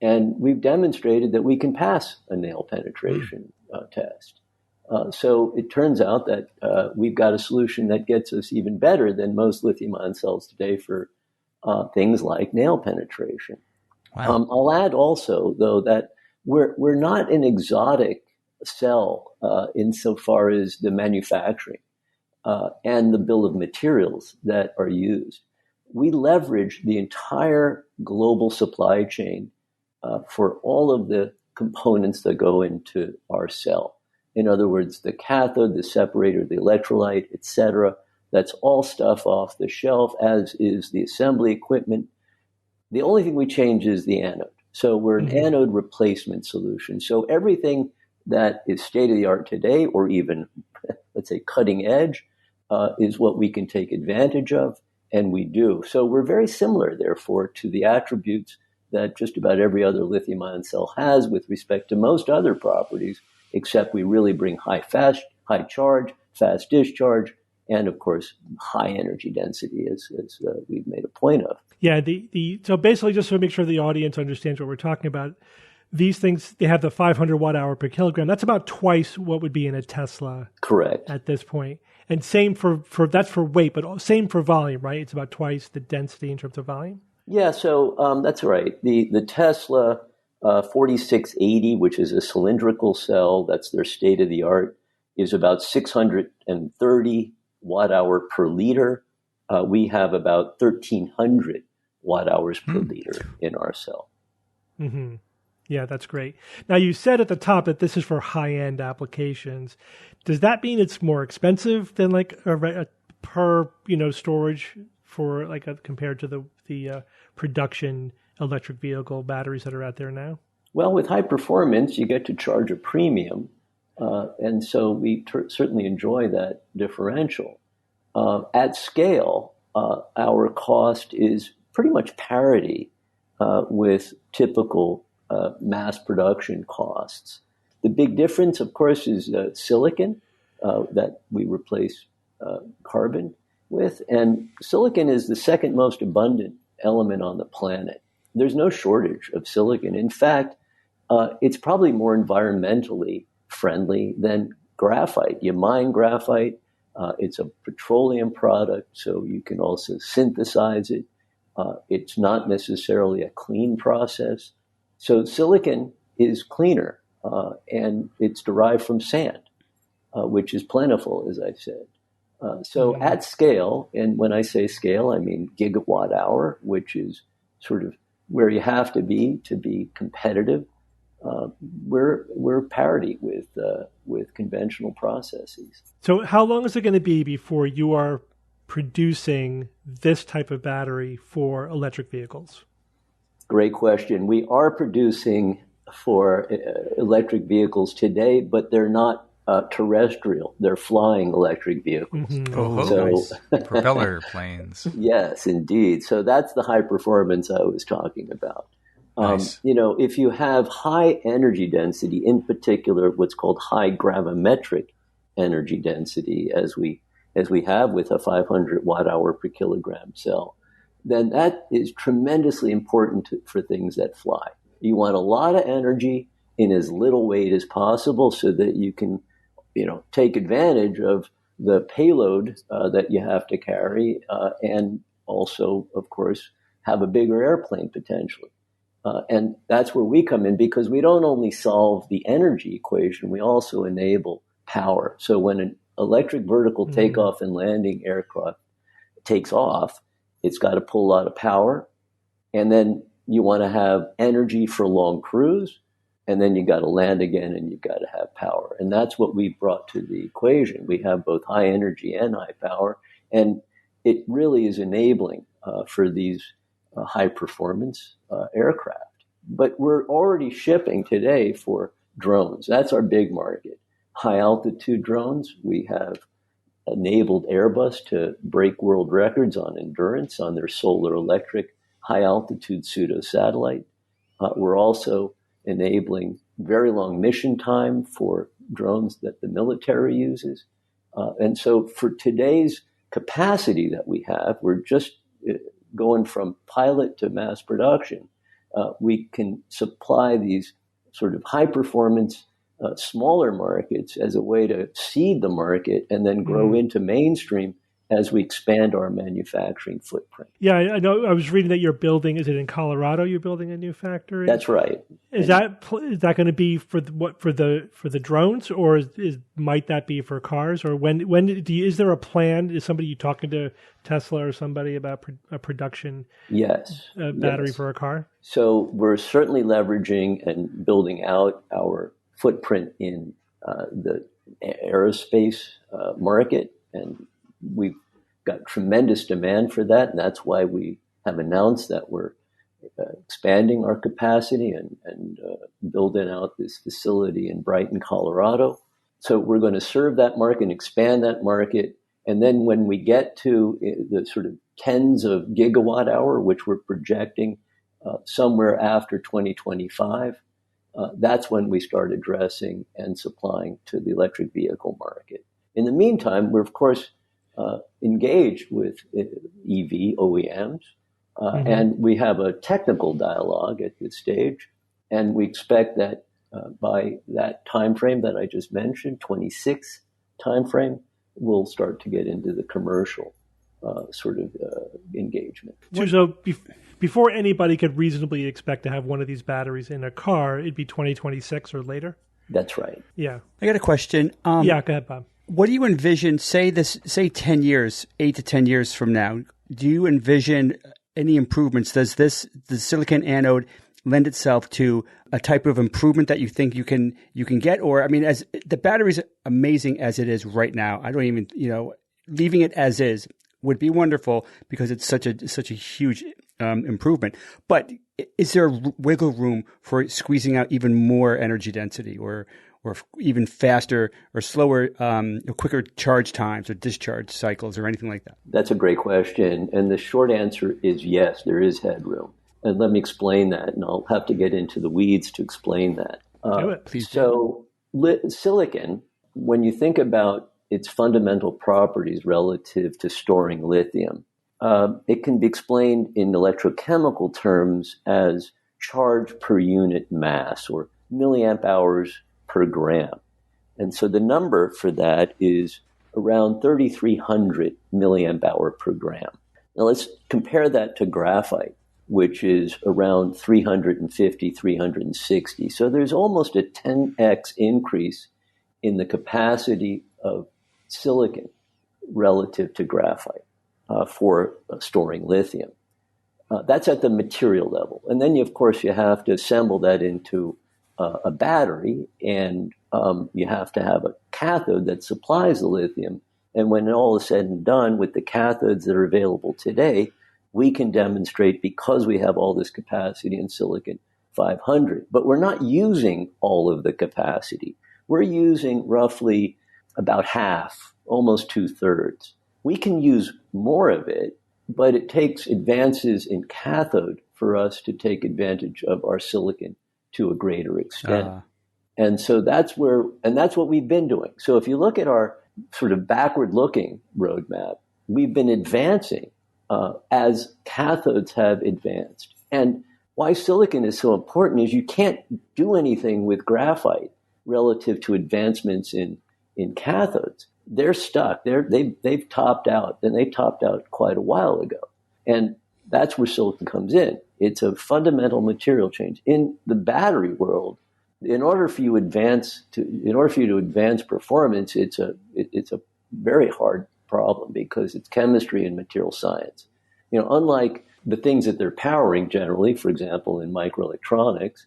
S6: And we've demonstrated that we can pass a nail penetration test. So it turns out that we've got a solution that gets us even better than most lithium-ion cells today for things like nail penetration.
S5: Wow.
S6: I'll add also, though, that we're not an exotic cell insofar as the manufacturing and the bill of materials that are used. We leverage the entire global supply chain for all of the components that go into our cell. In other words, the cathode, the separator, the electrolyte, etc. That's all stuff off the shelf, as is the assembly equipment. The only thing we change is the anode. So we're an anode replacement solution. So everything that is state-of-the-art today, or even, let's say, cutting edge, is what we can take advantage of, and we do. So we're very similar, therefore, to the attributes that just about every other lithium-ion cell has with respect to most other properties, except we really bring high charge, fast discharge, and of course, high energy density, as we've made a point of.
S2: Yeah, so basically, just to make sure the audience understands what we're talking about, these things, they have the 500 watt hour per kilogram. That's about twice what would be in a Tesla.
S6: Correct.
S2: At this point. And same for that's for weight, but same for volume, right? It's about twice the density in terms of volume.
S6: Yeah, so that's right. The Tesla 4680, which is a cylindrical cell, that's their state of the art, is about 630 watt hour per liter. We have about 1,300 watt hours per liter in our cell.
S2: Mm-hmm. Yeah, that's great. Now, you said at the top that this is for high-end applications. Does that mean it's more expensive than like a per storage for like compared to the production electric vehicle batteries that are out there now?
S6: Well, with high performance, you get to charge a premium, and so we certainly enjoy that differential. At scale, our cost is pretty much parity with typical mass production costs. The big difference, of course, is silicon that we replace carbon with. And silicon is the second most abundant element on the planet. There's no shortage of silicon. In fact, it's probably more environmentally friendly than graphite. You mine graphite. It's a petroleum product, so you can also synthesize it. It's not necessarily a clean process. So silicon is cleaner, and it's derived from sand, which is plentiful, as I said. So at scale, and when I say scale, I mean gigawatt hour, which is sort of where you have to be competitive. We're parity with conventional processes.
S2: So how long is it going to be before you are producing this type of battery for electric vehicles?
S6: Great question. We are producing for electric vehicles today, but they're not terrestrial. They're flying electric vehicles.
S2: Mm-hmm.
S5: Oh,
S6: so,
S5: nice. Propeller planes.
S6: Yes, indeed. So that's the high performance I was talking about.
S5: Nice.
S6: If you have high energy density, in particular, what's called high gravimetric energy density, as we have with a 500 watt hour per kilogram cell, then that is tremendously important for things that fly. You want a lot of energy in as little weight as possible so that you can, take advantage of the payload that you have to carry and also, of course, have a bigger airplane potentially. And that's where we come in, because we don't only solve the energy equation, we also enable power. So when an electric vertical takeoff and landing aircraft takes off, it's got to pull a lot of power. And then you want to have energy for long cruise. And then you got to land again and you got to have power. And that's what we brought to the equation. We have both high energy and high power. And it really is enabling for these high performance aircraft. But we're already shipping today for drones. That's our big market. High altitude drones. We have enabled Airbus to break world records on endurance on their solar electric high altitude pseudo satellite. We're also enabling very long mission time for drones that the military uses. And so for today's capacity that we have, we're just going from pilot to mass production. We can supply these sort of high performance, smaller markets as a way to seed the market and then grow into mainstream as we expand our manufacturing footprint.
S2: Yeah, I know. I was reading that you're building. Is it in Colorado? You're building a new factory.
S6: That's right.
S2: Is that going to be for the drones, or might that be for cars? Or is there a plan? Is somebody talking to Tesla or somebody about a production?
S6: Yes,
S2: battery for a car.
S6: So we're certainly leveraging and building out our footprint in the aerospace market, and we've got tremendous demand for that, and that's why we have announced that we're expanding our capacity and building out this facility in Brighton, Colorado. So we're going to serve that market and expand that market. And then when we get to the sort of tens of gigawatt hour, which we're projecting somewhere after 2025, that's when we start addressing and supplying to the electric vehicle market. In the meantime, we're, of course, engaged with EV OEMs, and we have a technical dialogue at this stage, and we expect that by that time frame that I just mentioned, 26 time frame, we'll start to get into the commercial engagement.
S2: So before anybody could reasonably expect to have one of these batteries in a car, it'd be 2026 or later?
S6: That's right.
S2: Yeah.
S3: I got a question.
S2: Yeah, go ahead, Bob.
S3: What do you envision, say 10 years, 8 to 10 years from now, do you envision any improvements? Does the silicon anode lend itself to a type of improvement that you think you can get? Or, I mean, as the battery's amazing as it is right now, I don't even, leaving it as is would be wonderful because it's such a huge improvement. But is there wiggle room for squeezing out even more energy density or even faster or slower, quicker charge times or discharge cycles or anything like that?
S6: That's a great question. And the short answer is yes, there is headroom. And let me explain that. And I'll have to get into the weeds to explain that.
S2: Do it, please.
S6: So silicon, when you think about its fundamental properties relative to storing lithium, it can be explained in electrochemical terms as charge per unit mass or milliamp hours per gram. And so the number for that is around 3,300 milliamp hour per gram. Now let's compare that to graphite, which is around 350, 360. So there's almost a 10x increase in the capacity of silicon relative to graphite for storing lithium. That's at the material level. And then, of course, you have to assemble that into a battery, and you have to have a cathode that supplies the lithium. And when all is said and done with the cathodes that are available today, we can demonstrate, because we have all this capacity in silicon 500, but we're not using all of the capacity. We're using roughly about half, almost 2/3. We can use more of it, but it takes advances in cathode for us to take advantage of our silicon to a greater extent. And so that's what we've been doing. So if you look at our sort of backward-looking roadmap, we've been advancing as cathodes have advanced. And why silicon is so important is you can't do anything with graphite relative to advancements in cathodes. They're stuck. They've topped out, and they topped out quite a while ago. And that's where silicon comes in. It's a fundamental material change. In the battery world, in order for you to advance performance, it's a very hard problem because it's chemistry and material science. Unlike the things that they're powering generally, for example, in microelectronics,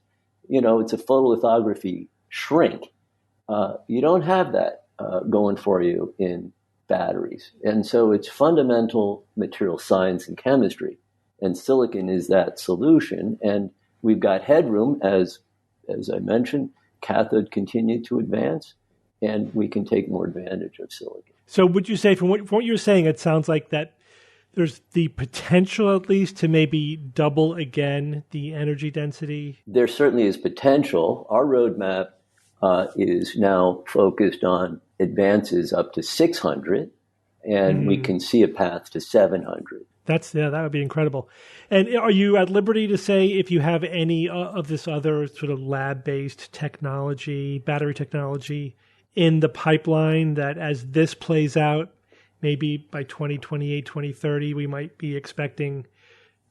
S6: it's a photolithography shrink. You don't have that going for you in batteries. And so it's fundamental material science and chemistry. And silicon is that solution. And we've got headroom, as I mentioned, cathode continue to advance, and we can take more advantage of silicon.
S2: So would you say, from what you're saying, it sounds like that there's the potential at least to maybe double again the energy density? There
S6: certainly is potential. Our roadmap is now focused on advances up to 600, and we can see a path to 700.
S2: That would be incredible. And are you at liberty to say if you have any of this other sort of lab-based technology, battery technology, in the pipeline that as this plays out, maybe by 2028, 2030, we might be expecting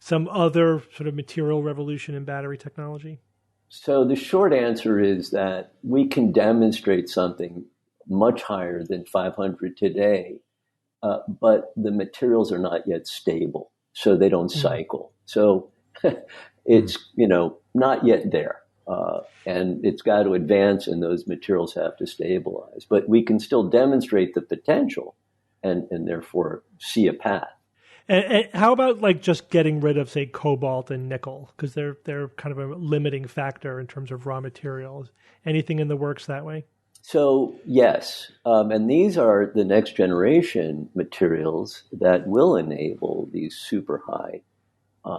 S2: some other sort of material revolution in battery technology?
S6: So the short answer is that we can demonstrate something much higher than 500 today, but the materials are not yet stable, so they don't cycle. So it's, not yet there. And it's got to advance, and those materials have to stabilize. But we can still demonstrate the potential and therefore see a path.
S2: And how about like just getting rid of, say, cobalt and nickel? Because they're kind of a limiting factor in terms of raw materials. Anything in the works that way?
S6: So, yes. And these are the next generation materials that will enable these super high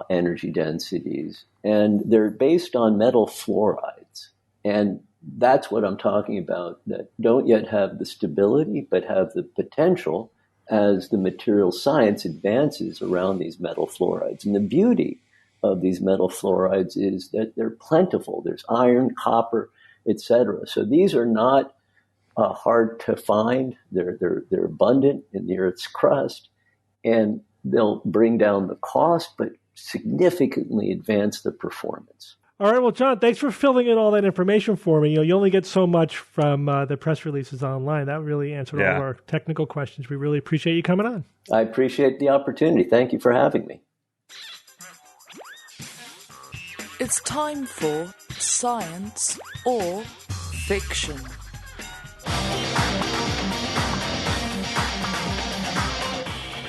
S6: energy densities. And they're based on metal fluorides. And that's what I'm talking about, that don't yet have the stability, but have the potential as the material science advances around these metal fluorides. And the beauty of these metal fluorides is that they're plentiful. There's iron, copper, etc. So these are not hard to find. They're abundant in the Earth's crust, and they'll bring down the cost, but significantly advance the performance.
S2: All right. Well, John, thanks for filling in all that information for me. You only get so much from the press releases online. That really answered all of our technical questions. We really appreciate you coming on.
S6: I appreciate the opportunity. Thank you for having me.
S1: It's time for Science or Fiction.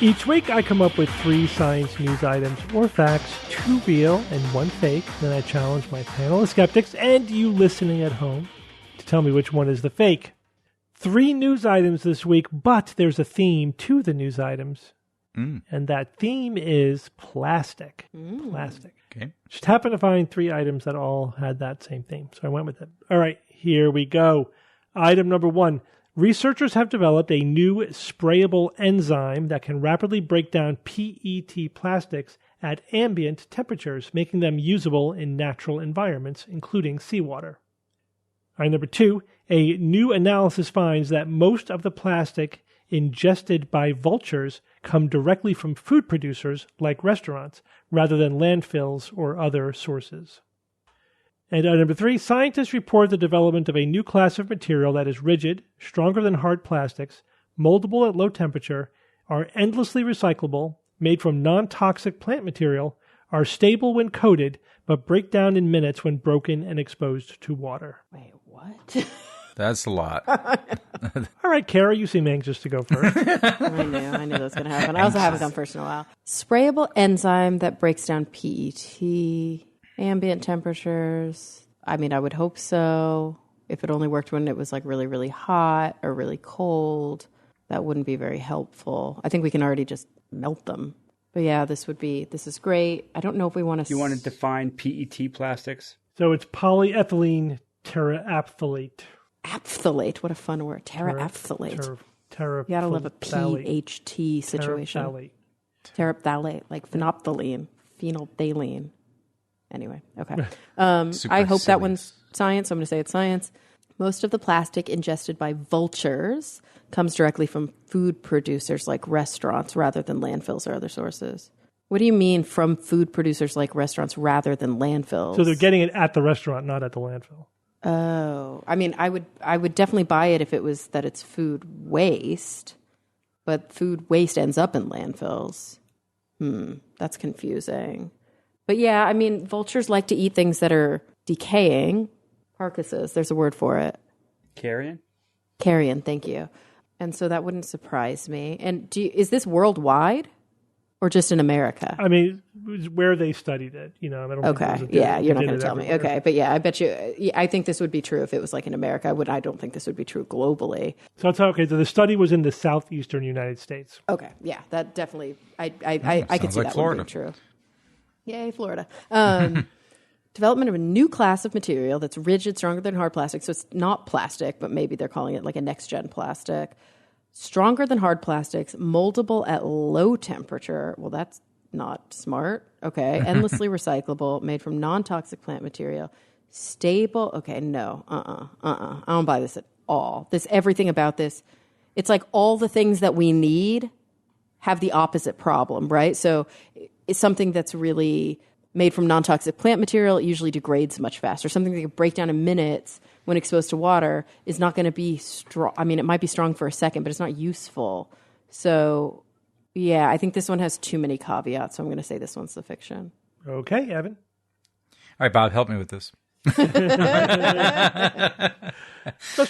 S2: Each week, I come up with 3 science news items or facts, 2 real and 1 fake. Then I challenge my panel of skeptics and you listening at home to tell me which one is the fake. 3 news items this week, but there's a theme to the news items. And that theme is plastic. Plastic.
S5: Okay.
S2: Just happened to find 3 items that all had that same theme, so I went with it. All right, here we go. Item number 1. Researchers have developed a new sprayable enzyme that can rapidly break down PET plastics at ambient temperatures, making them usable in natural environments, including seawater. Item number 2, a new analysis finds that most of the plastic ingested by vultures come directly from food producers like restaurants, rather than landfills or other sources. And item number 3, scientists report the development of a new class of material that is rigid, stronger than hard plastics, moldable at low temperature, are endlessly recyclable, made from non-toxic plant material, are stable when coated, but break down in minutes when broken and exposed to water.
S4: Wait, what?
S5: That's a lot.
S2: All right, Kara, you seem anxious to go first.
S4: I knew that was going to happen. I also haven't gone first in a while. Sprayable enzyme that breaks down PET, ambient temperatures. I mean, I would hope so. If it only worked when it was like really, really hot or really cold, that wouldn't be very helpful. I think we can already just melt them. But yeah, this is great. I don't know if we want to...
S3: You want to define PET plastics?
S2: So it's polyethylene terephthalate.
S4: Aphthalate, what a fun word. Terephthalate. You gotta love a PHT situation. Terephthalate, like phenolphthalein, phenolphthalein. Anyway, okay. I hope that one's science. So I'm going to say it's science. Most of the plastic ingested by vultures comes directly from food producers like restaurants rather than landfills or other sources. What do you mean from food producers like restaurants rather than landfills?
S2: So they're getting it at the restaurant, not at the landfill.
S4: Oh, I mean, I would definitely buy it if it was that it's food waste, but food waste ends up in landfills. That's confusing. But yeah, I mean, vultures like to eat things that are decaying. Carcasses, there's a word for it.
S3: Carrion?
S4: Carrion, thank you. And so that wouldn't surprise me. And is this worldwide or just in America?
S2: I mean, where they studied it, I don't
S4: okay, yeah, you're not going to tell me. Okay, but yeah, I bet you, I think this would be true if it was like in America. I don't think this would be true globally.
S2: So the study was in the southeastern United States.
S4: Okay, yeah, that definitely, I could see
S5: like
S4: that
S5: Florida.
S4: would be true. Yay, Florida. Development of a new class of material that's rigid, stronger than hard plastic. So it's not plastic, but maybe they're calling it like a next-gen plastic. Stronger than hard plastics, moldable at low temperature. Well, that's not smart. Okay. Endlessly recyclable, made from non-toxic plant material. Stable. Okay, no. I don't buy this at all. Everything about this, it's like all the things that we need have the opposite problem, right? So it's something that's really made from non-toxic plant material. It usually degrades much faster. Something that can break down in minutes when exposed to water is not going to be strong. I mean, it might be strong for a second, but it's not useful. So, yeah, I think this one has too many caveats. So I'm going to say this one's the fiction.
S2: Okay, Evan.
S5: All right, Bob, help me with this.
S2: Let's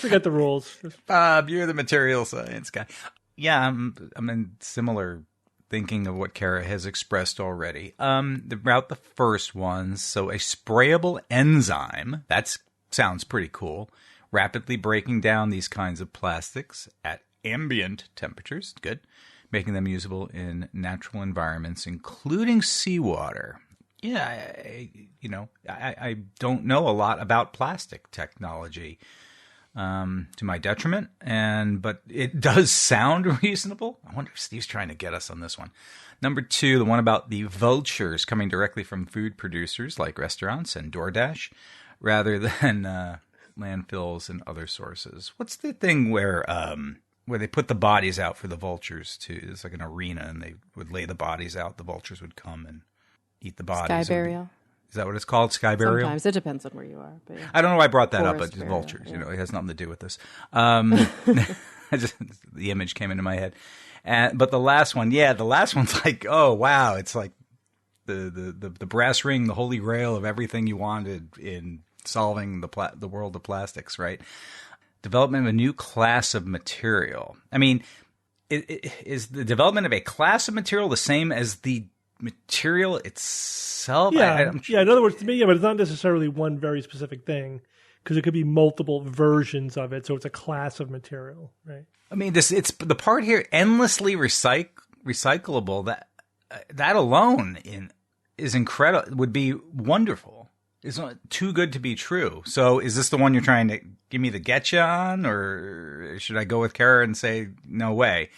S2: forget the rules.
S5: Bob, you're the material science guy. Yeah, I'm in similar thinking of what Kara has expressed already. About the first one, so a sprayable enzyme, that sounds pretty cool, rapidly breaking down these kinds of plastics at ambient temperatures, good, making them usable in natural environments, including seawater. Yeah, I don't know a lot about plastic technology. to my detriment. But it does sound reasonable. I wonder if Steve's trying to get us on this one. Number 2, the one about the vultures coming directly from food producers like restaurants and DoorDash, rather than landfills and other sources. What's the thing where they put the bodies out for the vultures to? It's like an arena, and they would lay the bodies out. The vultures would come and eat the bodies.
S4: Sky burial.
S5: Is that what it's called? Sky burial?
S4: Sometimes. It depends on where you are. But yeah.
S5: I don't know why I brought that up, but
S4: burial,
S5: vultures,
S4: yeah.
S5: it has nothing to do with this. The image came into my head. But the last one, the last one's like, oh, wow. It's like the brass ring, the holy grail of everything you wanted in solving the world of plastics, right? Development of a new class of material. I mean, is the development of a class of material the same as the material itself?
S2: Yeah, in other words, to me, but it's not necessarily one very specific thing, because it could be multiple versions of it, so it's a class of material, right?
S5: I mean, it's the part here, endlessly recyclable. That alone is incredible. Would be wonderful. It's not too good to be true. So, is this the one you're trying to give me the getcha on, or should I go with Kara and say no way?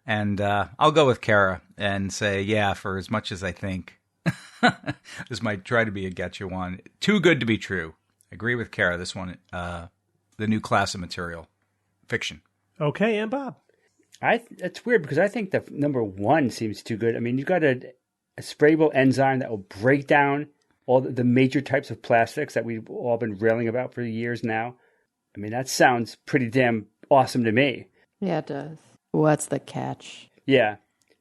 S5: And I'll go with Kara and say, yeah, for as much as I think this might try to be a getcha one, too good to be true. Agree with Kara. This one, the new class of material, fiction.
S2: Okay, and Bob.
S3: It's weird because I think the number 1 seems too good. I mean, you've got a sprayable enzyme that will break down all the major types of plastics that we've all been railing about for years now. I mean, that sounds pretty damn awesome to me.
S4: Yeah, it does. What's the catch?
S3: Yeah.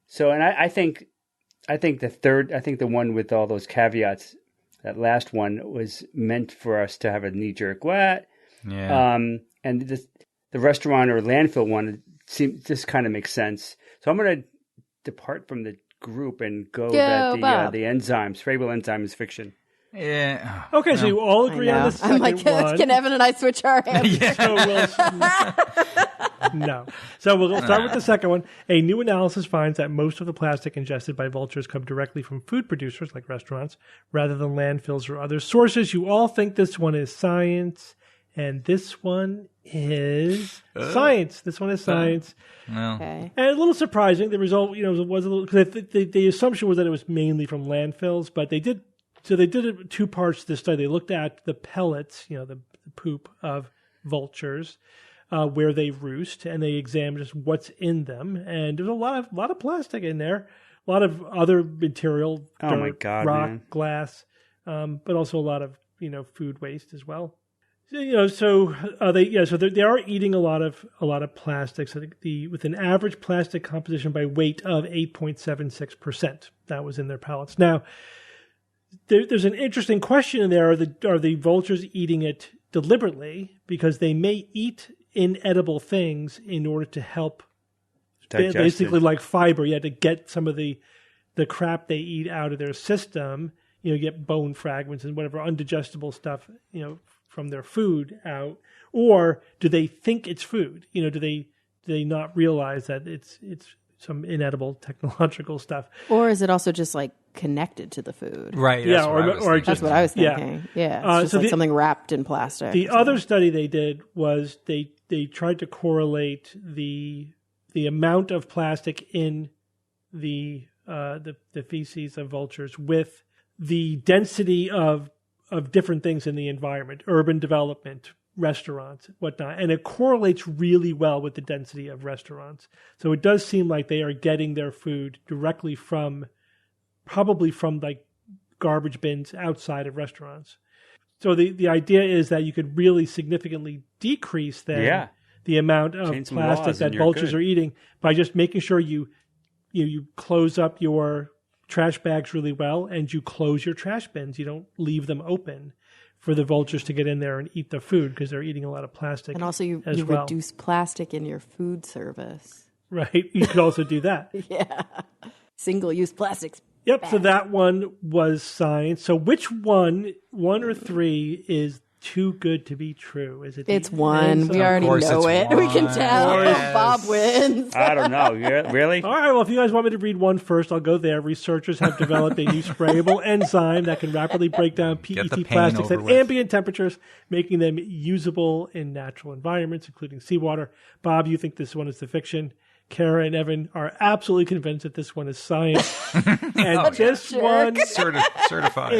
S3: So, and I think the one with all those caveats, that last one was meant for us to have a knee-jerk what?
S5: Yeah.
S3: And the restaurant or landfill one just kind of makes sense. So I'm going to depart from the group and go that the enzyme, sprayable enzyme, is fiction.
S5: Yeah.
S2: Okay, so you all agree on the second
S4: I'm like,
S2: one.
S4: can Evan and I switch our hands?
S2: No. So we'll start with the second one. A new analysis finds that most of the plastic ingested by vultures come directly from food producers like restaurants rather than landfills or other sources. You all think this one is science, and this one is science. This one is science.
S4: Okay.
S2: And a little surprising. The result, was a little, because the assumption was that it was mainly from landfills, but they did it 2 parts to the study. They looked at the pellets, the poop of vultures, where they roost, and they examined just what's in them. And there's a lot of plastic in there, a lot of other material, dirt,
S3: my God,
S2: rock,
S3: man.
S2: glass, but also a lot of food waste as well. So they are eating a lot of plastics. I think with an average plastic composition by weight of 8.76%. That was in their pellets. Now, there's an interesting question in there. Are the vultures eating it deliberately because they may eat inedible things in order to help
S3: Digestion.
S2: Basically like fiber, to get some of the crap they eat out of their system. You get bone fragments and whatever undigestible stuff, from their food out. Or do they think it's food? Do they not realize that it's some inedible technological stuff?
S4: Or is it also just like connected to the food?
S5: Right.
S2: Yeah,
S4: That's what I was thinking. Yeah. It's just something wrapped in plastic.
S2: The other study they did was they tried to correlate the amount of plastic in the feces of vultures with the density of different things in the environment, urban development, restaurants, whatnot. And it correlates really well with the density of restaurants. So it does seem like they are getting their food directly probably from like garbage bins outside of restaurants. So the idea is that you could really significantly decrease the amount of plastic that vultures are eating by just making sure you close up your trash bags really well and you close your trash bins. You don't leave them open for the vultures to get in there and eat the food because they're eating a lot of plastic.
S4: And also you reduce plastic in your food service.
S2: Right. You could also do that.
S4: Yeah. Single-use plastics.
S2: Yep. Bad. So that one was science. So which one or three is too good to be true? Is it?
S4: It's one. We already know it.
S5: One.
S4: We can tell.
S5: Yes.
S4: Bob wins.
S3: I don't know. Really?
S2: All right, well, if you guys want me to read one first, I'll go there. Researchers have developed a new sprayable enzyme that can rapidly break down
S5: Get the
S2: PET
S5: pain
S2: plastics
S5: over
S2: at
S5: with.
S2: ambient temperatures, making them usable in natural environments, including seawater. Bob, you think this one is the fiction. Kara and Evan are absolutely convinced that this one is science. And this one
S5: Certified.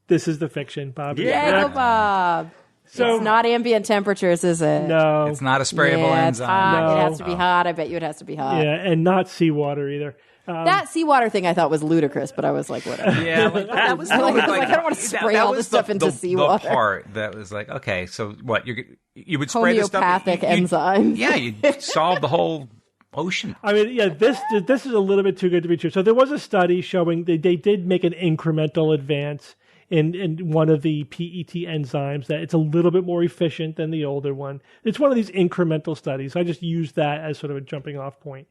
S2: this is the fiction, Bob. is
S3: Yeah.
S4: Yay,
S2: correct.
S4: go Bob.
S2: So-
S4: It's not ambient temperatures, is it?
S2: No.
S5: It's not a sprayable
S4: Yeah, it's
S5: enzyme.
S4: hot.
S2: No.
S4: It has to be hot. I bet you it has to be hot.
S2: Yeah, and not seawater either.
S4: That seawater thing I thought was ludicrous, but I was like, whatever.
S5: Yeah, like, that was
S4: I was like, I don't want to
S5: that-
S4: spray
S5: that
S4: all
S5: was
S4: this stuff into
S5: the
S4: seawater.
S5: part that was like, okay, so what? You would spray this stuff.
S4: Homeopathic enzyme.
S5: Yeah, you'd solve the whole ocean.
S2: I mean, yeah, this is a little bit too good to be true. So there was a study showing they did make an incremental advance in one of the PET enzymes, that it's a little bit more efficient than the older one. It's one of these incremental studies. I just used that as sort of a jumping off point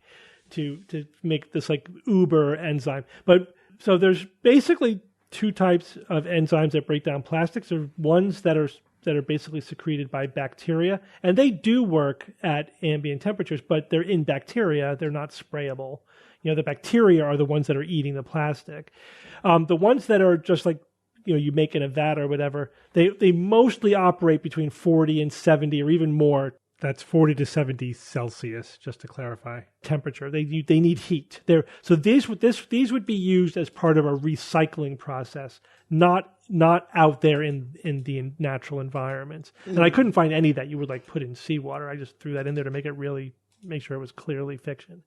S2: to make this like uber enzyme. But so there's basically two types of enzymes that break down plastics. There are ones that are basically secreted by bacteria, and they do work at ambient temperatures, but they're in bacteria. They're not sprayable. The bacteria are the ones that are eating the plastic. The ones that are just like, you make in a vat or whatever, they mostly operate between 40 and 70 or even more. That's 40 to 70 Celsius, just to clarify temperature. They need heat. So these would be used as part of a recycling process, not out there in the natural environments. And I couldn't find any that you would like put in seawater. I just threw that in there to make sure it was clearly fiction.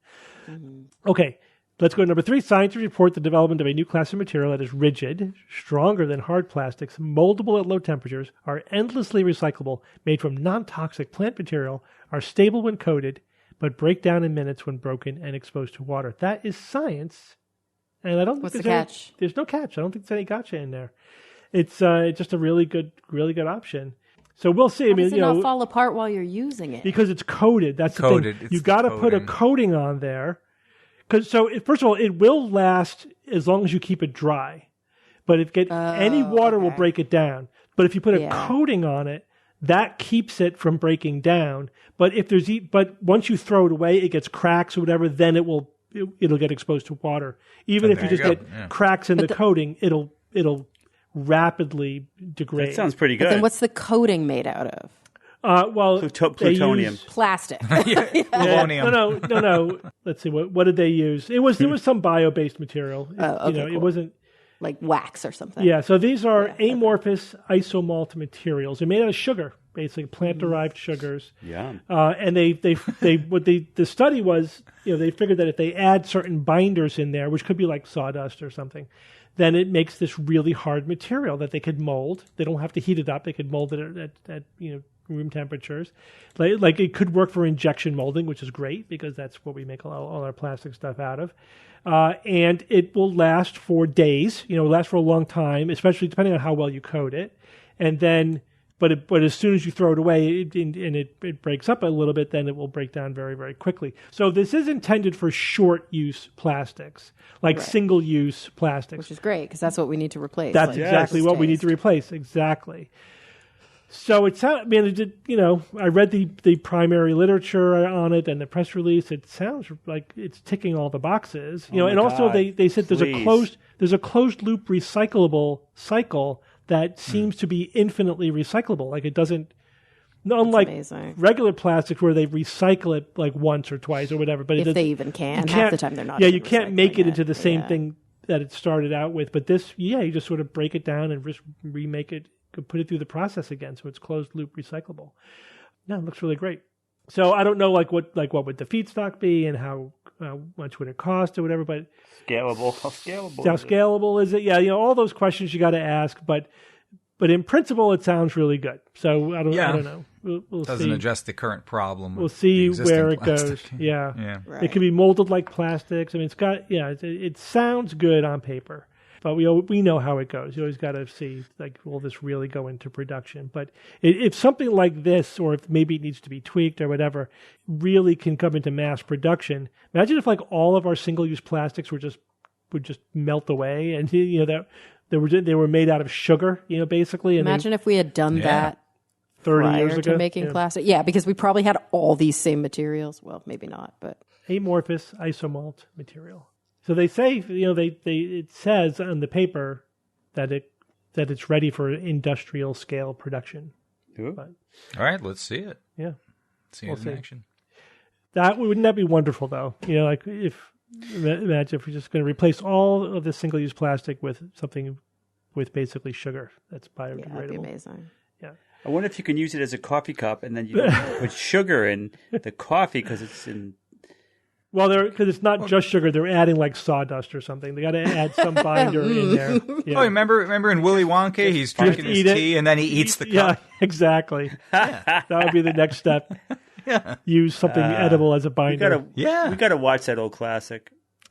S2: Okay. Let's go to number 3. Scientists report the development of a new class of material that is rigid, stronger than hard plastics, moldable at low temperatures, are endlessly recyclable, made from non-toxic plant material, are stable when coated, but break down in minutes when broken and exposed to water. That is science. And I don't think
S4: What's the catch?
S2: There's no catch. I don't think there's any gotcha in there. It's just a really good option. So we'll see.
S4: How does it not fall apart while you're using it?
S2: Because it's coated. That's the thing. You got to put a coating on there. First of all, it will last as long as you keep it dry. But any water will break it down. But if you put a coating on it, that keeps it from breaking down. But but once you throw it away, it gets cracks or whatever. Then it'll get exposed to water. Even if you just get cracks in the coating, it'll rapidly degrade.
S3: That sounds pretty good.
S4: But then what's the coating made out of?
S3: Plutonium.
S4: Plastic.
S5: Polonium.
S2: No. Let's see. What did they use? There was some bio-based material.
S4: Okay,
S2: It wasn't
S4: like wax or something.
S2: Yeah. So these are amorphous isomalt materials. They're made out of sugar, basically plant-derived sugars.
S3: Yeah.
S2: And the study was, they figured that if they add certain binders in there, which could be like sawdust or something, then it makes this really hard material that they could mold. They don't have to heat it up. They could mold it at room temperatures. Like it could work for injection molding, which is great because that's what we make all our plastic stuff out of. And it will last for days. Last for a long time, especially depending on how well you coat it. And then, but as soon as you throw it away and it breaks up a little bit, then it will break down very, very quickly. So this is intended for short-use plastics, like single-use plastics.
S4: Which is great because that's what we need to replace.
S2: That's exactly what we need to replace. Exactly. So I read the primary literature on it and the press release. It sounds like it's ticking all the boxes. And also they said there's a closed loop recyclable cycle that seems to be infinitely recyclable. Like it doesn't, unlike regular plastics where they recycle it like once or twice or whatever. But
S4: if they even can, half the time they're not.
S2: Yeah, you can't make it into the same thing that it started out with. But this, you just sort of break it down and just remake it. Could put it through the process again, so it's closed loop recyclable. No, it looks really great. So I don't know what would the feedstock be and how much would it cost or whatever, but
S3: scalable.
S2: How scalable is it? Yeah, all those questions you got to ask, but in principle, it sounds really good. So I don't know. We'll
S5: Doesn't
S2: see.
S5: address the current problem.
S2: We'll see where it
S5: plastic.
S2: goes. Yeah,
S4: Right.
S2: It can be molded like plastics. I mean, it sounds good on paper. But we know how it goes. You always got to see, like, will this really go into production? But if something like this, or if maybe it needs to be tweaked or whatever, really can come into mass production. Imagine if like all of our single-use plastics would just melt away, and that They were made out of sugar, basically. And
S4: Imagine if we had done that
S2: 30 years
S4: prior
S2: ago
S4: to making plastic. Yeah, because we probably had all these same materials. Well, maybe not, but
S2: amorphous isomalt material. So they say, it says on the paper that it's ready for industrial scale production.
S3: But,
S5: all right, let's see it.
S2: Yeah,
S5: see it in action.
S2: Wouldn't that be wonderful though? Like imagine if we're just going to replace all of the single-use plastic with something with basically sugar that's biodegradable.
S4: Yeah, that'd be amazing.
S2: Yeah.
S3: I wonder if you can use it as a coffee cup and then you put sugar in the coffee because it's in.
S2: Well, because it's not just sugar; they're adding like sawdust or something. They got to add some binder in there. Yeah.
S5: Oh, remember in Willy Wonka, he's drinking his tea and then he eats the cup.
S2: Yeah, exactly. That would be the next step.
S5: Yeah.
S2: Use something edible as a binder.
S3: We gotta watch that old classic.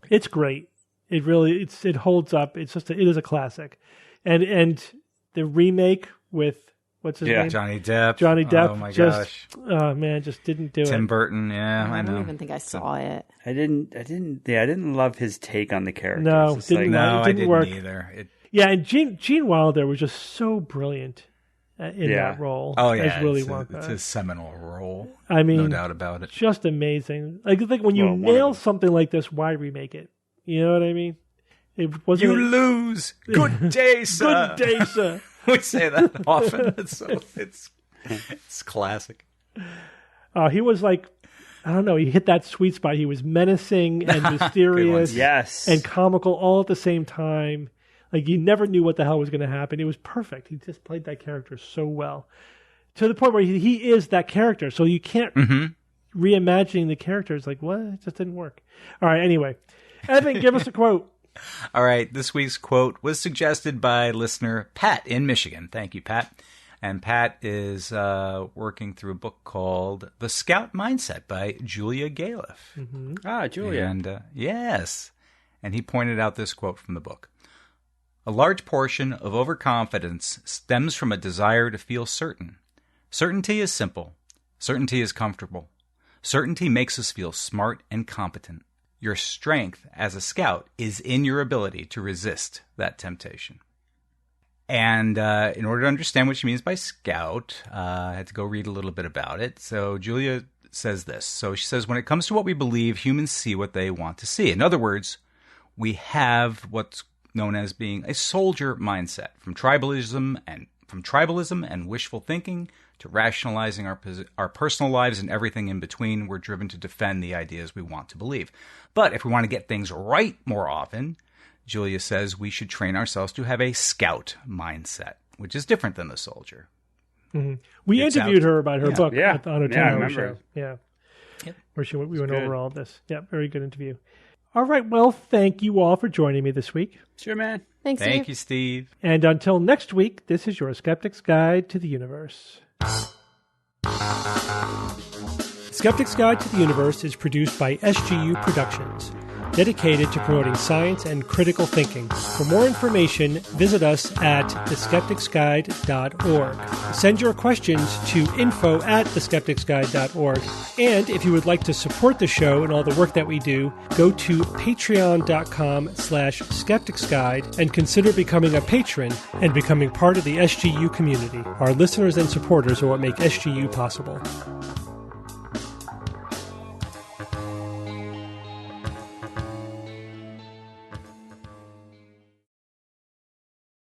S2: It's great. It really it holds up. It is a classic, and the remake with. What's his name?
S5: Johnny Depp.
S2: Oh my
S5: gosh.
S2: Oh man, just didn't do it.
S5: Tim Burton. Yeah, I know.
S4: don't even think I saw it.
S3: I didn't love his take on the characters.
S2: No,
S3: it
S2: didn't work
S5: either.
S2: And Gene Wilder was just so brilliant in that role.
S5: Oh yeah,
S2: as Willy Wonka.
S5: It's his seminal role.
S2: I mean,
S5: no doubt about it.
S2: Just amazing. Like when you nail something like this, why remake it? You know what I mean? It wasn't.
S5: You lose. Good day, sir.
S2: Good day, sir.
S5: We say that often. It's classic.
S2: He was like, I don't know. He hit that sweet spot. He was menacing and mysterious,
S3: yes,
S2: and comical all at the same time. Like you never knew what the hell was going to happen. It was perfect. He just played that character so well, to the point where he is that character. So you can't reimagining the character. It's like what? It just didn't work. All right. Anyway, Evan, give us a quote.
S5: All right, this week's quote was suggested by listener Pat in Michigan. Thank you, Pat. And Pat is working through a book called The Scout Mindset by Julia Galef.
S2: Mm-hmm.
S3: Ah, Julia.
S5: And yes. And he pointed out this quote from the book. A large portion of overconfidence stems from a desire to feel certain. Certainty is simple. Certainty is comfortable. Certainty makes us feel smart and competent. Your strength as a scout is in your ability to resist that temptation. And in order to understand what she means by scout, I had to go read a little bit about it. So Julia says this. So she says, when it comes to what we believe, humans see what they want to see. In other words, we have what's known as being a soldier mindset, from tribalism and wishful thinking to rationalizing our personal lives and everything in between. We're driven to defend the ideas we want to believe. But if we want to get things right more often, Julia says we should train ourselves to have a scout mindset, which is different than the soldier.
S2: Mm-hmm. We interviewed her about her book on her Toronto show.
S3: Yeah.
S2: Yep. Where we went over all of this. Yeah, very good interview. All right, well, thank you all for joining me this week.
S3: Sure, man.
S4: Thanks,
S5: Thank you, Steve.
S2: And until next week, this is your Skeptic's Guide to the Universe. Skeptic's Guide to the Universe is produced by SGU Productions, dedicated to promoting science and critical thinking. For more information, visit us at theskepticsguide.org. Send your questions to info@theskepticsguide.org. And if you would like to support the show and all the work that we do, go to patreon.com/skepticsguide and consider becoming a patron and becoming part of the SGU community. Our listeners and supporters are what make SGU possible.